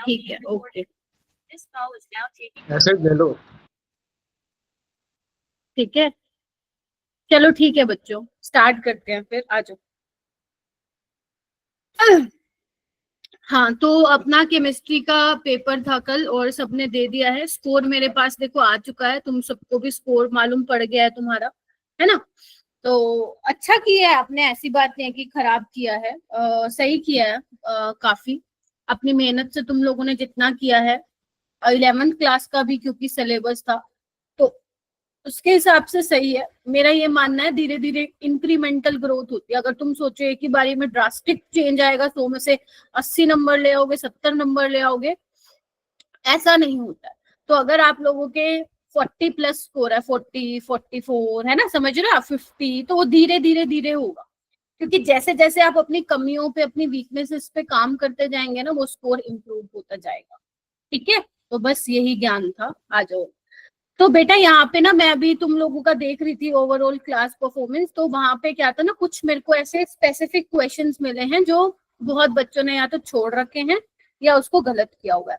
ठीक है, ओके, ऐसे ले लो। ठीक है, चलो ठीक है बच्चों, स्टार्ट करते हैं फिर, आ जाओ। हाँ, तो अपना केमिस्ट्री का पेपर था कल और सबने दे दिया है। स्कोर मेरे पास देखो आ चुका है, तुम सबको भी स्कोर मालूम पड़ गया है तुम्हारा, है ना। तो अच्छा किया है आपने, ऐसी बात नहीं है कि खराब किया है, सही किया है, काफी अपनी मेहनत से तुम लोगों ने जितना किया है। 11th क्लास का भी क्योंकि सिलेबस था, तो उसके हिसाब से सही है। मेरा ये मानना है धीरे धीरे इंक्रीमेंटल ग्रोथ होती है। अगर तुम सोचो एक ही बारी में ड्रास्टिक चेंज आएगा, 100 में से 80 नंबर ले आओगे, 70 नंबर ले आओगे, ऐसा नहीं होता है। तो अगर आप लोगों के 40 प्लस स्कोर है, 40 44 है ना, समझ रहे हो आप, 50, तो वो धीरे धीरे धीरे होगा। क्योंकि जैसे जैसे आप अपनी कमियों पे, अपनी वीकनेसेस पे काम करते जाएंगे ना, वो स्कोर इम्प्रूव होता जाएगा। ठीक है, तो बस यही ज्ञान था। आ जाओ। तो बेटा यहाँ पे ना, मैं अभी तुम लोगों का देख रही थी ओवरऑल क्लास परफॉर्मेंस, तो वहां पे क्या था ना, कुछ मेरे को ऐसे स्पेसिफिक क्वेश्चंस मिले हैं जो बहुत बच्चों ने या तो छोड़ रखे हैं या उसको गलत किया हुआ है,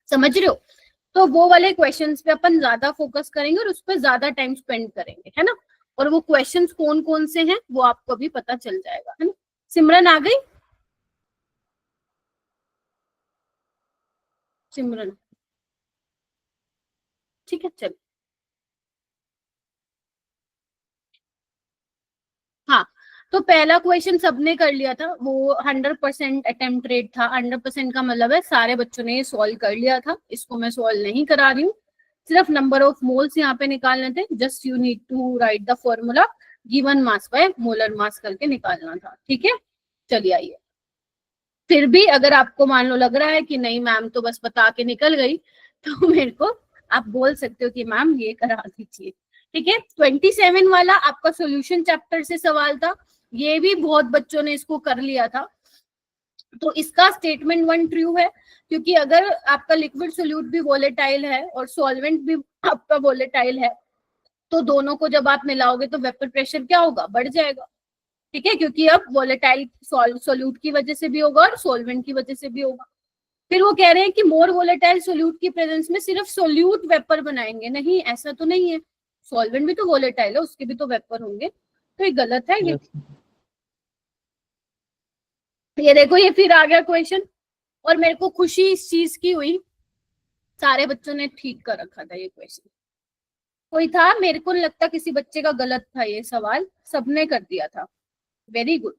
समझ रहे हो। तो वो वाले क्वेश्चंस पे अपन ज्यादा फोकस करेंगे और उस पर ज्यादा टाइम स्पेंड करेंगे, है ना। और वो क्वेश्चंस कौन कौन से हैं वो आपको भी पता चल जाएगा, है ना। सिमरन आ गई? सिमरन, ठीक है, चल। हाँ, तो पहला क्वेश्चन सबने कर लिया था, वो 100% अटेम्प्ट रेट था। 100% का मतलब है सारे बच्चों ने ये सॉल्व कर लिया था, इसको मैं सॉल्व नहीं करा रही हूँ। सिर्फ नंबर ऑफ मोल्स यहाँ पे निकालने थे, just you need to write the formula given mass by molar mass करके निकालना था, ठीक है। चलिए आइए। फिर भी अगर आपको मान लो लग रहा है कि नहीं मैम तो बस बता के निकल गई, तो मेरे को आप बोल सकते हो कि मैम ये करा दीजिए, ठीक है। 27 वाला आपका सॉल्यूशन चैप्टर से सवाल था, ये भी बहुत बच्चों ने इसको कर लिया था। तो इसका स्टेटमेंट 1 ट्रू है, क्योंकि अगर आपका लिक्विड सोल्यूट भी वोलेटाइल है और सॉल्वेंट भी आपका वोलेटाइल है, तो दोनों को जब आप मिलाओगे तो वेपर प्रेशर क्या होगा, बढ़ जाएगा, ठीक है। क्योंकि अब वोलेटाइल सोल्यूट की वजह से भी होगा और सॉल्वेंट की वजह से भी होगा। फिर वो कह रहे हैं कि मोर वोलेटाइल सोल्यूट की प्रेजेंस में सिर्फ सोल्यूट वेपर बनाएंगे, नहीं ऐसा तो नहीं है, सॉल्वेंट भी तो वोलेटाइल है, उसके भी तो वेपर होंगे, तो ये गलत है ये। ये देखो, ये फिर आ गया क्वेश्चन, और मेरे को खुशी इस चीज की हुई, सारे बच्चों ने ठीक कर रखा था ये क्वेश्चन। कोई था, मेरे को नहीं लगता किसी बच्चे का गलत था ये सवाल, सबने कर दिया था। Very good.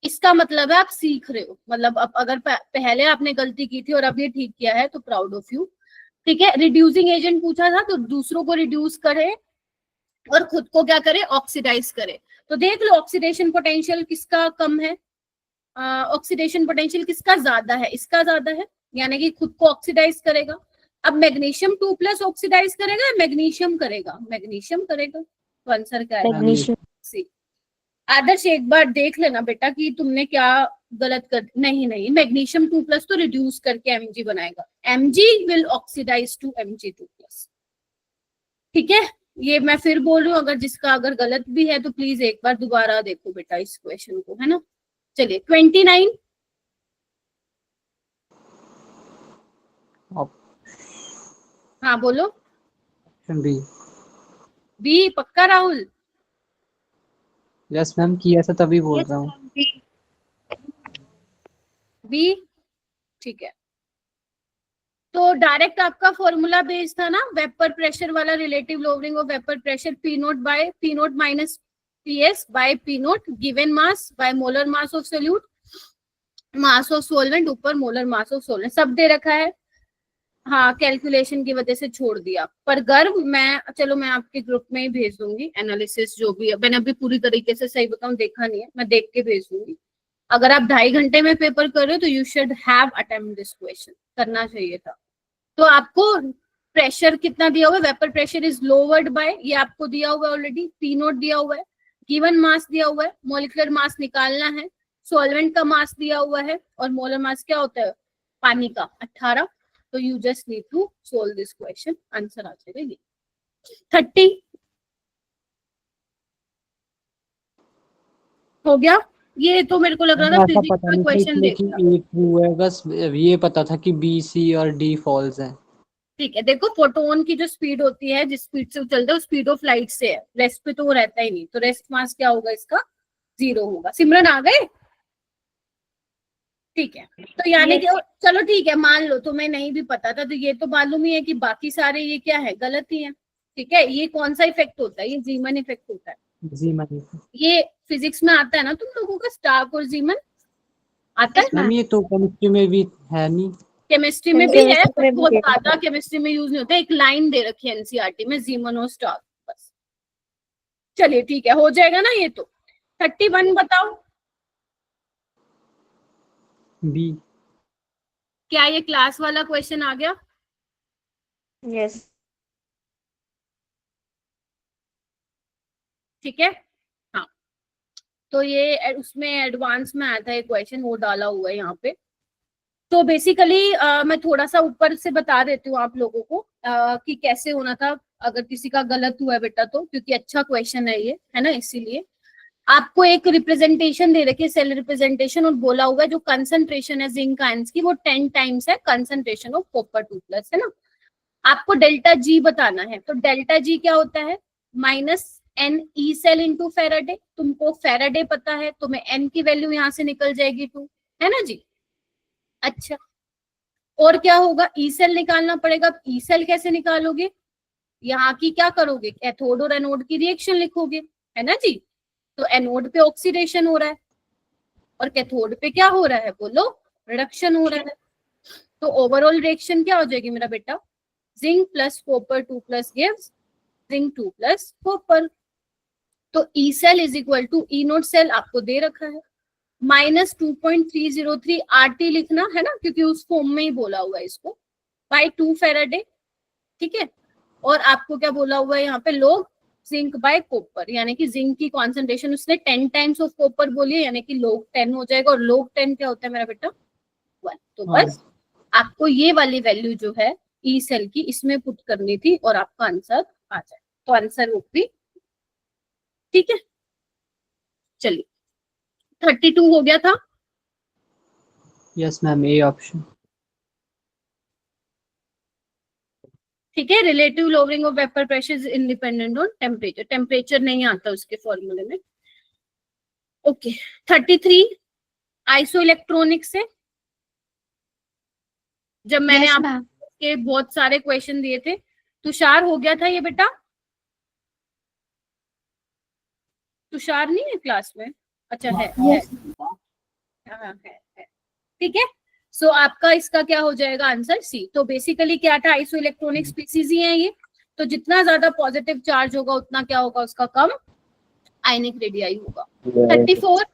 इसका मतलब है आप सीख रहे हो, मतलब अब अगर पहले आपने गलती की थी और अब ये ठीक किया है तो प्राउड ऑफ यू, ठीक है। रिड्यूसिंग एजेंट पूछा था, तो दूसरों को रिड्यूस करे और खुद को क्या करे, ऑक्सीडाइज करे। तो देख लो ऑक्सीडेशन पोटेंशियल किसका कम है, ऑक्सीडेशन पोटेंशियल किसका ज्यादा है, इसका ज्यादा है, यानी कि खुद को ऑक्सीडाइज करेगा। अब मैग्नीशियम 2+ ऑक्सीडाइज करेगा या मैग्नीशियम करेगा, मैग्नीशियम करेगा, तो आंसर क्या है, मैग्नीशियम। सी। आदर्श एक बार देख लेना बेटा कि तुमने क्या गलत कर, नहीं नहीं, मैग्नीशियम 2+ तो रिड्यूस करके Mg बनाएगा, Mg will oxidise to Mg2+, ठीक है। ये मैं फिर बोल रही हूँ, अगर जिसका अगर गलत भी है तो प्लीज एक बार दोबारा देखो बेटा इस क्वेश्चन को, है ना। चलिए 29। हाँ बोलो। बी। बी पक्का राहुल? यस मैम, किया था तभी बोल रहा हूँ। बी, ठीक है। तो डायरेक्ट आपका फॉर्मूला बेस था ना वेपर प्रेशर वाला, relative lowering of vapour pressure, P note by P note minus PS by P note given mass by molar mass of solute, mass of solvent ऊपर molar mass of solvent, सब दे रखा है। हाँ, calculation की वजह से छोड़ दिया, पर गर्व मैं, चलो मैं आपके ग्रुप में ही भेज दूंगी एनालिसिस, जो भी है मैंने अभी पूरी तरीके से सही बताऊं देखा नहीं है, मैं देख के भेज दूंगी। अगर आप 2.5 घंटे में पेपर कर रहे हो तो you should have attempt this question, करना चाहिए था। तो आपको प्रेशर कितना दिया हुआ है, vapour pressure is lowered by, ये आपको दिया हुआ है ऑलरेडी, पी नोट दिया हुआ है, गिवन मास दिया हुआ है, मॉलिक्यूलर मास निकालना है, सॉल्वेंट का मास दिया हुआ है, और मोलर मास क्या होता है पानी का, 18। तो you just need to solve this question, answer आ जाएगा ये 30। हो गया, ये तो मेरे को लग रहा हमें था ऐसा फिजिक्स पता का नहीं था क्वेश्चन इसमें देख कि रहा। ए ट्रू है, बस ये पता था कि बी सी और डी फॉल्स है। ठीक है, देखो फोटोन की जो स्पीड होती है, जिस स्पीड से वो चलता है, वो स्पीड ऑफ लाइट से है, रेस्ट पे तो वो रहता ही नहीं, तो रेस्ट मास क्या होगा इसका, 0 होगा। सिमरन आ गए? ठीक है, तो यानी कि चलो ठीक है, मान लो तुम्हें नहीं भी पता था, तो ये तो मालूम ही है कि बाकी सारे ये क्या है, गलत ही है। ठीक है, ये कौन सा इफेक्ट होता है, ये जीमन इफेक्ट होता है। जी मैम। ये फिजिक्स में आता है ना तुम लोगों का, स्टार्क और जीमन आता है। मैम ये तो केमिस्ट्री में भी है नहीं? केमिस्ट्री में भी है, बट बहुत ज्यादा केमिस्ट्री में यूज नहीं होता। एक लाइन दे रखी है एनसीईआरटी में, जीमन और स्टार्क, बस। चलिए ठीक है, हो जाएगा ना ये तो। 31 बताओ। बी। क्या ये क्लास वाला क्वेश्चन आ गया? यस। ठीक है, हाँ। तो ये उसमें एडवांस में आया था एक क्वेश्चन, वो डाला हुआ है यहाँ पे। तो बेसिकली मैं थोड़ा सा ऊपर से बता देती हूँ आप लोगों को कि कैसे होना था, अगर किसी का गलत हुआ है बेटा तो, क्योंकि अच्छा क्वेश्चन है ये, है ना, इसीलिए। आपको एक रिप्रेजेंटेशन दे रखी है, सेल रिप्रेजेंटेशन, और बोला हुआ है जो कंसंट्रेशन है जिंक आयंस की, वो 10 टाइम्स है कंसंट्रेशन ऑफ कॉपर 2+, है ना। आपको डेल्टा जी बताना है, तो डेल्टा जी क्या होता है, -n E cell into Faraday. तुमको फेराडे पता है, तुम्हें n की वैल्यू यहां से निकल जाएगी 2, है ना जी। अच्छा, और क्या होगा, ई सेल निकालना पड़ेगा। ई सेल कैसे निकालोगे, यहाँ की क्या करोगे, कैथोड और एनोड की रिएक्शन लिखोगे, है ना जी। तो एनोड पे ऑक्सीडेशन हो रहा है और कैथोड पे क्या हो रहा है, बोलो, रिडक्शन हो रहा है। तो ओवरऑल रिएक्शन क्या हो जाएगी मेरा बेटा, zinc plus copper 2+ gives zinc 2+ copper. तो E cell is equal to E naught cell आपको दे रखा है -2.303 RT लिखना है ना, क्योंकि उस फॉर्म में ही बोला हुआ है इसको, बाय 2 फेराडे। ठीक है, और आपको क्या बोला हुआ है यहाँ पे, लोग जिंक बाय कॉपर, यानी कि जिंक की कॉन्सेंट्रेशन उसने 10 टाइम्स ऑफ कॉपर बोली है, यानी कि लोग 10 हो जाएगा, और लोग 10 क्या होता है मेरा बेटा, 1। तो बस आपको ये वाली वैल्यू जो है ई सेल की, इसमें पुट करनी थी और आपका आंसर आ जाए। तो आंसर वो भी ठीक है। चलिए, 32 हो गया था। Yes ma'am, A option. ठीक है, relative lowering of vapour pressure is independent on temperature. Temperature नहीं आता उसके फॉर्मूले में। ओके, 33 आइसो इलेक्ट्रॉनिक से, जब मैंने Yes, आपके बहुत सारे क्वेश्चन दिए थे, तुषार हो गया था ये बेटा। तुषार नहीं है क्लास में? अच्छा है, हाँ है। ठीक है, सो आपका इसका क्या हो जाएगा आंसर, सी। तो बेसिकली क्या था, आइसो इलेक्ट्रॉनिक स्पीसीज ही है ये। तो जितना ज्यादा पॉजिटिव चार्ज होगा उतना क्या होगा, उसका कम आयनिक रेडियाई होगा। 34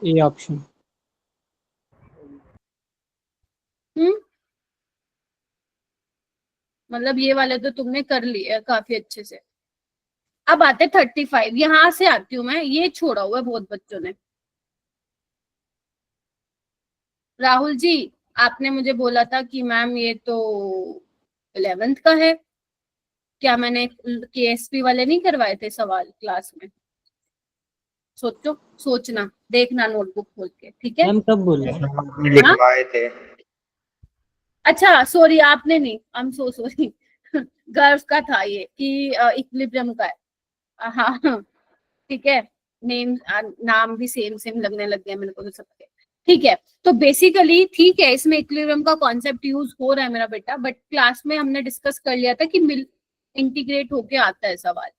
ए ऑप्शन। मतलब ये वाले तो तुमने कर लिए काफी अच्छे से। अब आते 35, यहां से आती हूँ मैं, ये छोड़ा हुआ है बहुत बच्चों ने। राहुल जी, आपने मुझे बोला था कि मैम ये तो 11th का है, क्या मैंने केएसपी वाले नहीं करवाए थे सवाल क्लास में? सोचो, सोचना, देखना नोटबुक खोल के, ठीक है। मैम कब बोले? लिखवाए थे। अच्छा सॉरी, आपने नहीं, आई एम सो सॉरी। गर्ल्स का था ये कि इक्विलिब्रियम का है। हाँ ठीक है, नेम नाम भी सेम सेम लगने लग गया मेरे को तो सबके। ठीक है, तो बेसिकली ठीक है, इसमें इक्विलिब्रियम का कॉन्सेप्ट यूज हो रहा है मेरा बेटा, बट क्लास में हमने डिस्कस कर लिया था कि मिल इंटीग्रेट होके आता है सवाल।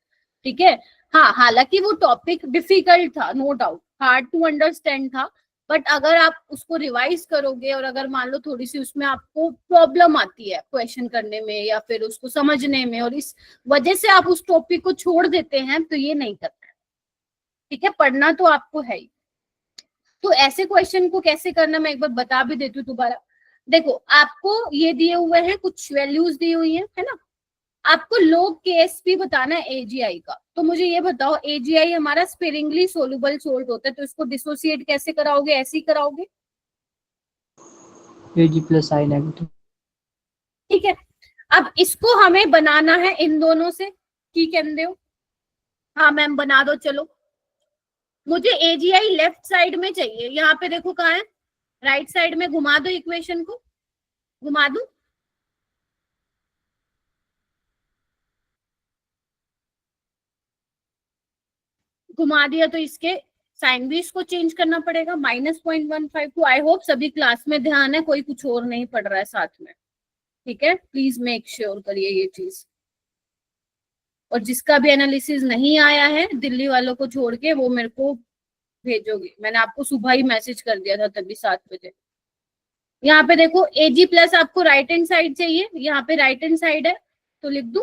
ठीक है, हाँ, हालांकि वो टॉपिक डिफिकल्ट था, no doubt, hard to understand था, बट अगर आप उसको रिवाइज करोगे और अगर मान लो थोड़ी सी उसमें आपको प्रॉब्लम आती है क्वेश्चन करने में या फिर उसको समझने में, और इस वजह से आप उस टॉपिक को छोड़ देते हैं, तो ये नहीं करना है। ठीक है, पढ़ना तो आपको है ही। तो ऐसे क्वेश्चन को कैसे करना मैं एक बार बता भी देती हूँ दोबारा। देखो, आपको ये दिए हुए हैं, कुछ वैल्यूज दी हुई है ना। आपको लोग केएसपी बताना है एजीआई का। तो मुझे ये बताओ, एजीआई हमारा स्पेरिंगली सोलुबल सोल्ट होता है, तो इसको डिसोसिएट कैसे कराओगे, ऐसे ही कराओगे। एजी प्लस आई नेगेटिव। ठीक है, अब इसको हमें बनाना है इन दोनों से, की कहते हो? हाँ मैम बना दो, चलो मुझे एजीआई लेफ्ट साइड में चाहिए। यहाँ पे देखो कहाँ है, राइट साइड में घुमा दो, इक्वेशन को घुमा दो। घुमा दिया तो इसके साइन भी इसको चेंज करना पड़ेगा, -0.152। आई होप सभी क्लास में ध्यान है, कोई कुछ और नहीं पढ़ रहा है साथ में, ठीक है? प्लीज मेक श्योर करिए ये चीज। और जिसका भी एनालिसिस नहीं आया है दिल्ली वालों को छोड़ के, वो मेरे को भेजोगे। मैंने आपको सुबह ही मैसेज कर दिया था तभी 7 बजे। यहाँ पे देखो एजी प्लस आपको राइट हैंड साइड चाहिए, यहाँ पे राइट हैंड साइड है तो लिख दूं,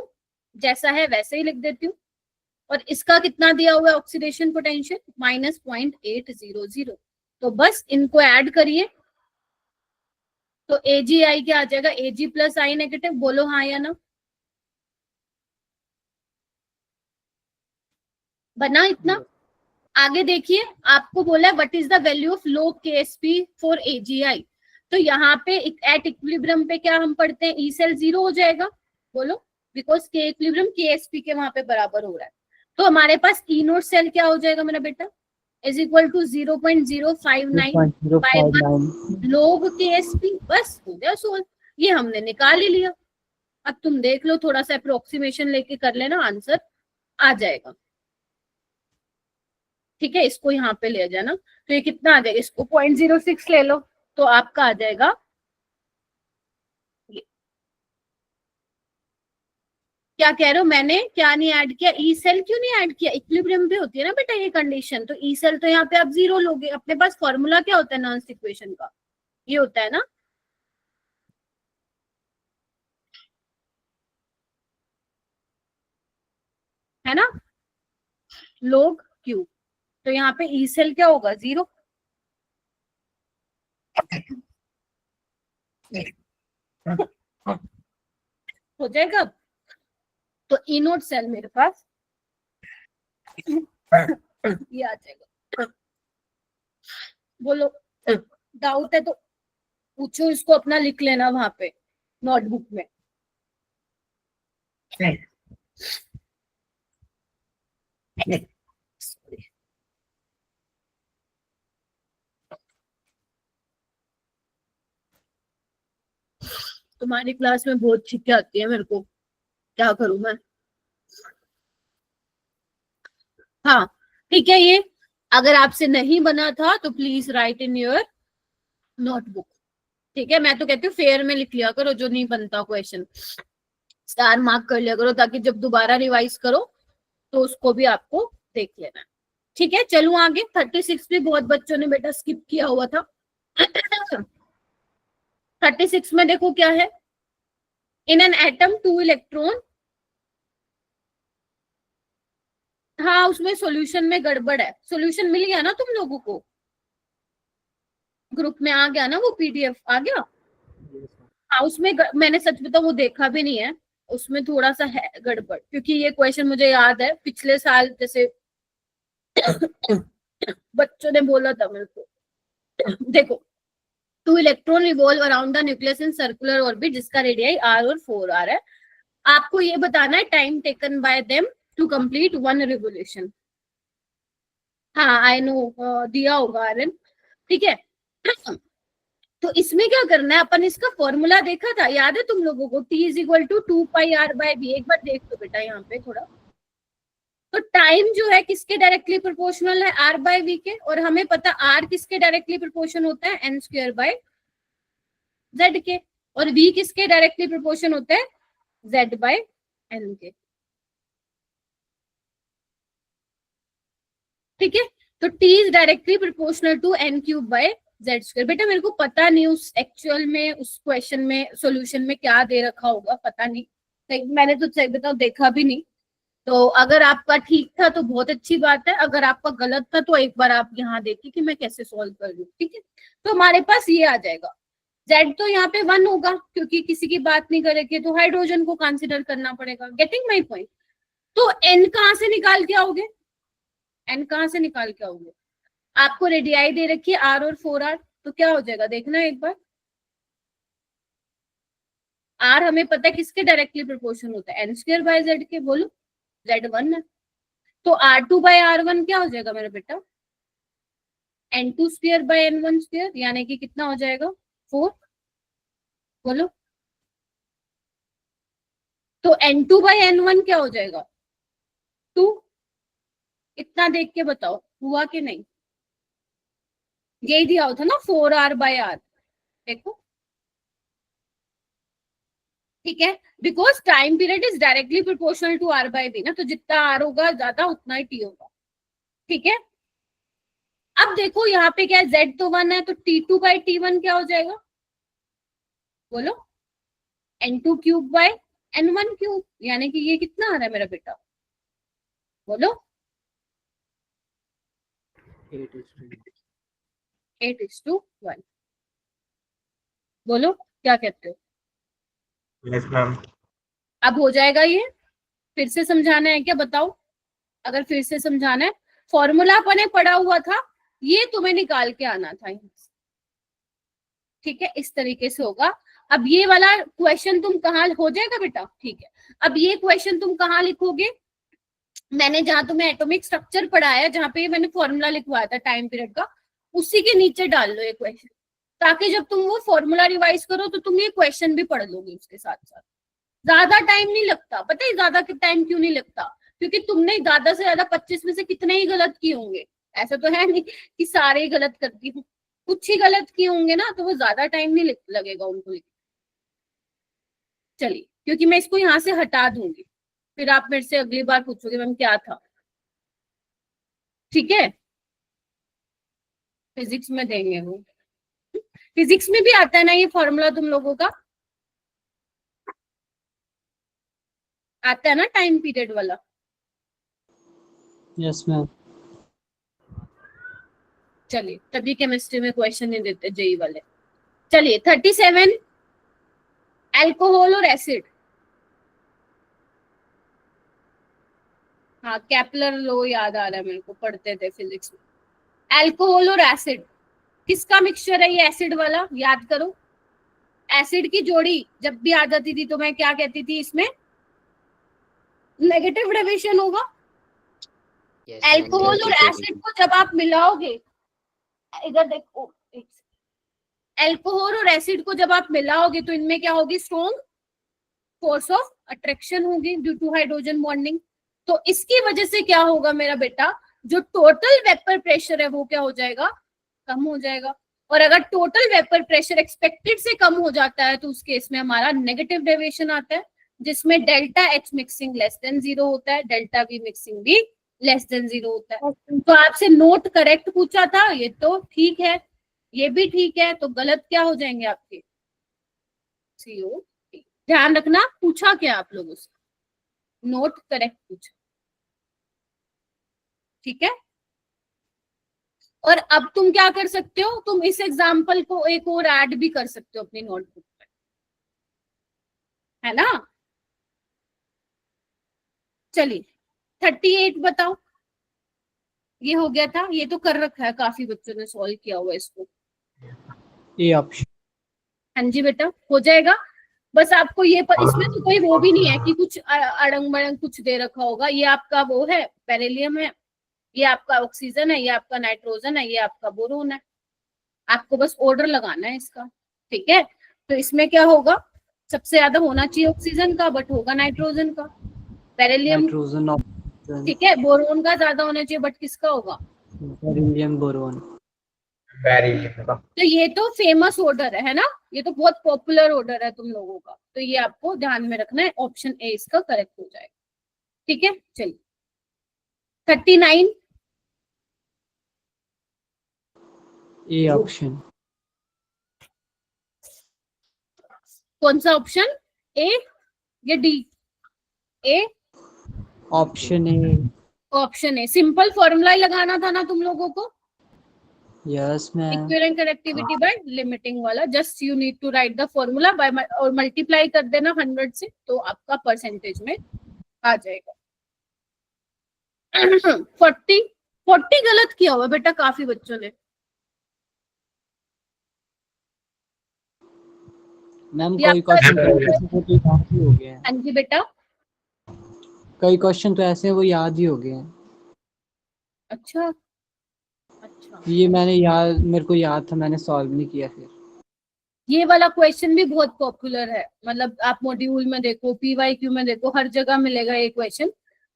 जैसा है वैसे ही लिख देती हूँ। और इसका कितना दिया हुआ है ऑक्सीडेशन पोटेंशियल, -0.800। तो बस इनको ऐड करिए तो AgI क्या आ जाएगा, Ag प्लस I नेगेटिव। बोलो हाँ या ना, बना इतना? आगे देखिए, आपको बोला है what is the value of low KSP for AgI। तो यहाँ पे एट इक्विलिब्रियम पे क्या हम पढ़ते हैं, ई सेल 0 हो जाएगा। बोलो, बिकॉज के इक्विलिब्रियम KSP के वहां पे बराबर हो रहा है। तो हमारे पास ई नोट सेल क्या हो जाएगा मेरा बेटा, is equal to 0.059 by 1 log KSP। बस हो गया सोल्व, ये हमने निकाल ही लिया। अब तुम देख लो, थोड़ा सा अप्रोक्सीमेशन लेके कर लेना, आंसर आ जाएगा। ठीक है, इसको यहाँ पे ले जाना, तो ये कितना आ जाएगा, इसको 0.06 ले लो तो आपका आ जाएगा ये। क्या कह रहे हो, मैंने क्या नहीं ऐड किया, ई सेल क्यों नहीं ऐड किया, इक्विलिब्रियम पे होती है ना बेटा ये कंडीशन, तो ई सेल तो यहाँ पे आप 0 लोगे। अपने पास फॉर्मूला क्या होता है नॉन्स इक्वेशन का, ये होता है ना, है ना, log Q। तो यहाँ पे ई सेल क्या होगा, 0। हो जाएगा। तो ई नोट सेल मेरे पास ये आ जाएगा। बोलो डाउट है तो पूछो, इसको अपना लिख लेना वहां पे नोटबुक में। तुम्हारी क्लास में बहुत छिक्के आती है, मेरे को क्या करूं मैं। हाँ ठीक है, ये अगर आपसे नहीं बना था तो please right in your notebook. ठीक है, मैं तो कहती हूँ फेयर में लिख लिया करो, जो नहीं बनता क्वेश्चन स्टार मार्क कर लिया करो, ताकि जब दोबारा रिवाइज करो तो उसको भी आपको देख लेना। ठीक है, चलूं आगे। 36 भी बहुत बच्चों ने बेटा स्किप किया हुआ था। 36 में देखो क्या है, इन एन एटम 2 इलेक्ट्रॉन। हाँ उसमें सॉल्यूशन में गड़बड़ है, सॉल्यूशन मिल गया ना तुम लोगों को, ग्रुप में आ गया ना वो PDF आ गया। हाँ उसमें मैंने सच बताऊं वो देखा भी नहीं है, उसमें थोड़ा सा है गड़बड़, क्योंकि ये क्वेश्चन मुझे याद है पिछले साल जैसे बच्चों ने बोला था मेरे को। देखो 2 electron revolve around the nucleus in circular orbit, जिसका रेडियाई R और 4R है। आपको ये बताना है time taken by them to complete 1 revolution. हाँ आई नो दिया होगा आर्यन, ठीक है। तो इसमें क्या करना है, अपन इसका फॉर्मूला देखा था, याद है तुम लोगों को, T is equal to 2πr/v। एक बार देख लो बेटा यहाँ पे थोड़ा, तो टाइम जो है किसके डायरेक्टली प्रोपोर्शनल है, R/v के, और हमें पता R किसके डायरेक्टली प्रोपोर्शन होता है, n²/z के, और v किसके डायरेक्टली प्रोपोर्शन होता है, z/n के। ठीक है, तो T is directly proportional to n³/z²। बेटा मेरे को पता नहीं उस एक्चुअल में उस क्वेश्चन में सॉल्यूशन में क्या दे रखा होगा, पता नहीं, मैंने तो सही बताऊं देखा भी नहीं। तो अगर आपका ठीक था तो बहुत अच्छी बात है, अगर आपका गलत था तो एक बार आप यहाँ देखिए कि मैं कैसे सॉल्व कर रही हूँ। ठीक है, तो हमारे पास ये आ जाएगा, Z तो यहाँ पे 1 होगा क्योंकि किसी की बात नहीं करेंगे, तो हाइड्रोजन को कंसिडर करना पड़ेगा। Getting my point. तो N कहाँ से निकाल के आओगे, N कहाँ से निकाल के आओगे, आपको रेडियाई दे रखी है R और 4R, तो क्या हो जाएगा देखना एक बार। R हमें पता है किसके डायरेक्टली प्रोपोर्शन होता है, n²/z के। बोलो Z1 है, तो R2/R1 क्या हो जाएगा मेरा बेटा, N2 square by N1 square, यानी कि कितना हो जाएगा 4, बोलो। तो N2 बाय N1 क्या हो जाएगा 2। इतना देख के बताओ हुआ कि नहीं, यही दिया होता ना 4R बाय R, देखो ठीक है, because time period is directly proportional to R by B ना, तो जितना R होगा ज्यादा उतना ही T होगा, ठीक है। अब देखो यहाँ पे क्या है, Z तो 1 है, तो T2 बाय T1 क्या हो जाएगा, बोलो। N2 cube by N1 cube, यानी कि ये कितना आ रहा है मेरा बेटा, बोलो। 8:1, बोलो क्या कहते हो। Yes ma'am. अब हो जाएगा ये, फिर से समझाना है क्या बताओ। अगर फिर से समझाना है, फॉर्मूला अपने पढ़ा हुआ था, ये तुम्हें निकाल के आना था यहाँ से, ठीक है, इस तरीके से होगा। अब ये वाला क्वेश्चन तुम कहाँ हो जाएगा बेटा, ठीक है। अब ये क्वेश्चन तुम कहाँ लिखोगे, मैंने जहां तुम्हें एटॉमिक स्ट्रक्चर पढ़ाया, जहां पे मैंने फॉर्मूला लिखवाया था टाइम पीरियड का, उसी के नीचे डाल लो ये क्वेश्चन, ताकि जब तुम वो फॉर्मूला रिवाइज करो तो तुम ये क्वेश्चन भी पढ़ लोगे उसके साथ साथ। ज्यादा टाइम नहीं लगता, पता है ज्यादा टाइम क्यों नहीं लगता, क्योंकि तुमने ज्यादा से ज्यादा 25 में से कितने ही गलत किए होंगे, ऐसा तो है नहीं कि सारे ही गलत करती हूँ, कुछ ही गलत किए होंगे ना, तो वो ज्यादा टाइम नहीं लगेगा उनको लिखने। चलिए, क्योंकि मैं इसको यहाँ से हटा दूंगी, फिर आप मेरे से अगली बार पूछोगे मैम क्या था, ठीक है। फिजिक्स में देंगे वो, फिजिक्स में भी आता है ना ये फॉर्मूला तुम लोगों का, आता है ना टाइम पीरियड वाला। Yes ma'am. चलिए, तभी केमिस्ट्री में क्वेश्चन नहीं देते जेई वाले। चलिए 37, अल्कोहल और एसिड। हाँ, केपलर लो याद आ रहा है मेरे को, पढ़ते थे फिजिक्स में। अल्कोहल और एसिड किसका मिक्सचर है ये एसिड वाला, याद करो। एसिड की जोड़ी जब भी आ जाती थी तो मैं क्या कहती थी, इसमें नेगेटिव डेविएशन होगा। अल्कोहल और एसिड को जब आप मिलाओगे, इधर देखो, अल्कोहल और एसिड को जब आप मिलाओगे तो इनमें क्या होगी, स्ट्रॉन्ग फोर्स ऑफ अट्रैक्शन होगी ड्यू टू हाइड्रोजन बॉन्डिंग। तो इसकी वजह से क्या होगा मेरा बेटा, जो टोटल वेपर प्रेशर है वो क्या हो जाएगा, कम हो जाएगा। और अगर टोटल वेपर प्रेशर एक्सपेक्टेड से कम हो जाता है तो उस केस में हमारा नेगेटिव डेविएशन आता है, जिसमें delta H mixing less than 0 होता है, डेल्टा वी मिक्सिंग भी लेस देन 0 होता है। तो आपसे नोट करेक्ट पूछा था, ये तो ठीक है, ये भी ठीक है, तो गलत क्या हो जाएंगे आपके, CO। ध्यान रखना, पूछा क्या आप लोगों से, नोट करेक्ट पूछा, ठीक है। और अब तुम क्या कर सकते हो, तुम इस एग्जाम्पल को एक और ऐड भी कर सकते हो अपनी नोटबुक में, है ना। चलिए 38 बताओ, ये हो गया था, ये तो कर रखा है, काफी बच्चों ने सॉल्व किया हुआ इसको। A option. हाँ जी बेटा, हो जाएगा। बस आपको ये इसमें तो कोई वो भी नहीं है कि कुछ अड़ंग बड़ंग कुछ दे रखा होगा। ये आपका वो है, बेरिलियम है, ये आपका ऑक्सीजन है, ये आपका नाइट्रोजन है, ये आपका बोरोन है। आपको बस ऑर्डर लगाना है इसका, ठीक है। तो इसमें क्या होगा, सबसे ज्यादा होना चाहिए ऑक्सीजन का, बट होगा नाइट्रोजन का। बेरिलियम, नाइट्रोजन, ठीक है। बोरोन का ज्यादा होना चाहिए, बट किसका होगा, बेरिलियम, बोरोन। तो ये तो फेमस ऑर्डर है ना, ये तो बहुत पॉपुलर ऑर्डर है तुम लोगों का, तो ये आपको ध्यान में रखना है, ऑप्शन ए इसका करेक्ट हो जाएगा, ठीक है। चलिए 39, ए ऑप्शन। कौन सा ऑप्शन, ए या D, A option A. Option A, simple formula ही लगाना था ना तुम लोगों को, yes ma'am. Equivalent connectivity by limiting वाला। Just you need to write the formula by और मल्टीप्लाई कर देना 100 से, तो आपका परसेंटेज में आ जाएगा। 40 गलत किया हुआ बेटा काफी बच्चों ने। मैम कोई क्वेश्चन तो याद ही हो गए हैं। हाँ जी बेटा, कई क्वेश्चन तो ऐसे वो याद ही हो गए हैं। अच्छा अच्छा, ये मेरे को याद था, मैंने सॉल्व नहीं किया फिर। ये वाला क्वेश्चन भी बहुत पॉपुलर है, मतलब आप मॉड्यूल में देखो, पीवाईक्यू में देखो, हर जगह मिलेगा ये क्वेश्चन।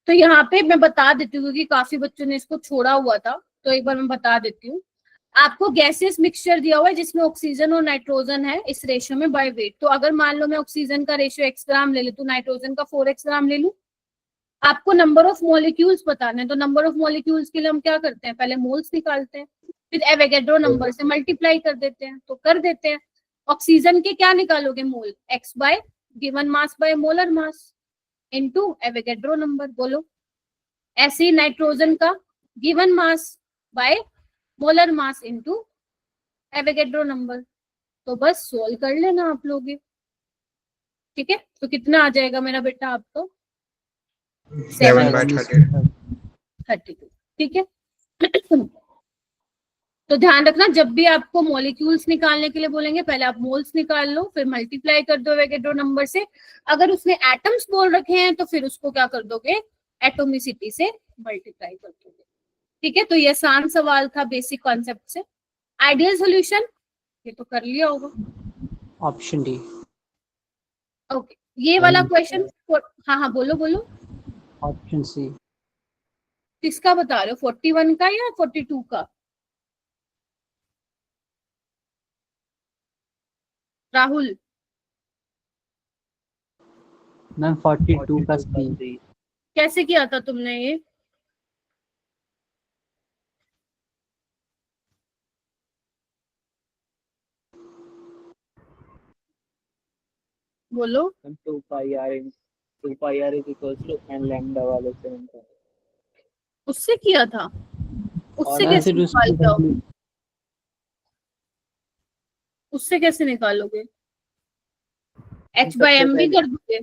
तो यहाँ पे मैं बता देती हूँ क्योंकि काफी बच्चों ने इसको छोड़ा हुआ था, तो एक बार मैं बता देती हूँ। आपको गैसेस मिक्सचर दिया हुआ है जिसमें ऑक्सीजन और नाइट्रोजन है इस रेशियो में बाय वेट। तो अगर मान लो मैं ऑक्सीजन का रेशियो x ग्राम ले लूं तो नाइट्रोजन का 4x ग्राम ले लूं। आपको नंबर ऑफ मॉलिक्यूल्स बताने हैं, तो नंबर ऑफ मॉलिक्यूल्स के लिए हम क्या करते हैं, पहले मोल्स निकालते हैं, फिर एवोगैड्रो नंबर से मल्टीप्लाई कर देते हैं, तो कर देते हैं। ऑक्सीजन के क्या निकालोगे, मोल, x bye given mass by molar mass into Avogadro number, बोलो। ऐसे ही नाइट्रोजन का given mass by molar mass into Avogadro number. तो बस सोल्व कर लेना आप लोग ये, ठीक है। तो कितना आ जाएगा मेरा बेटा आपको, 7/32। 32, ठीक है। तो ध्यान रखना, जब भी आपको मॉलिक्यूल्स निकालने के लिए बोलेंगे पहले आप मोल्स निकाल लो, फिर मल्टीप्लाई कर दो एवोगैड्रो नंबर से। अगर उसने एटम्स बोल रखे हैं तो फिर उसको क्या कर दोगे, एटोमिसिटी से मल्टीप्लाई कर दोगे, ठीक है। तो ये आसान सवाल था बेसिक कॉन्सेप्ट से। आइडियल सोल्यूशन ये तो कर लिया होगा। Option D. ओके, ये वाला क्वेश्चन, हाँ हाँ बोलो बोलो, ऑप्शन सी। किसका बता रहे हो, 41 का या 42 का? राहुल, मैम 42 का सी। कैसे किया था तुमने ये? बोलो। 2 pi r is equals to n lambda वाले से बनता है। उससे किया था, उससे और कैसे फिर निकालते हो, उससे कैसे निकालोगे, h बाय सबसे m भी पहले कर दोगे?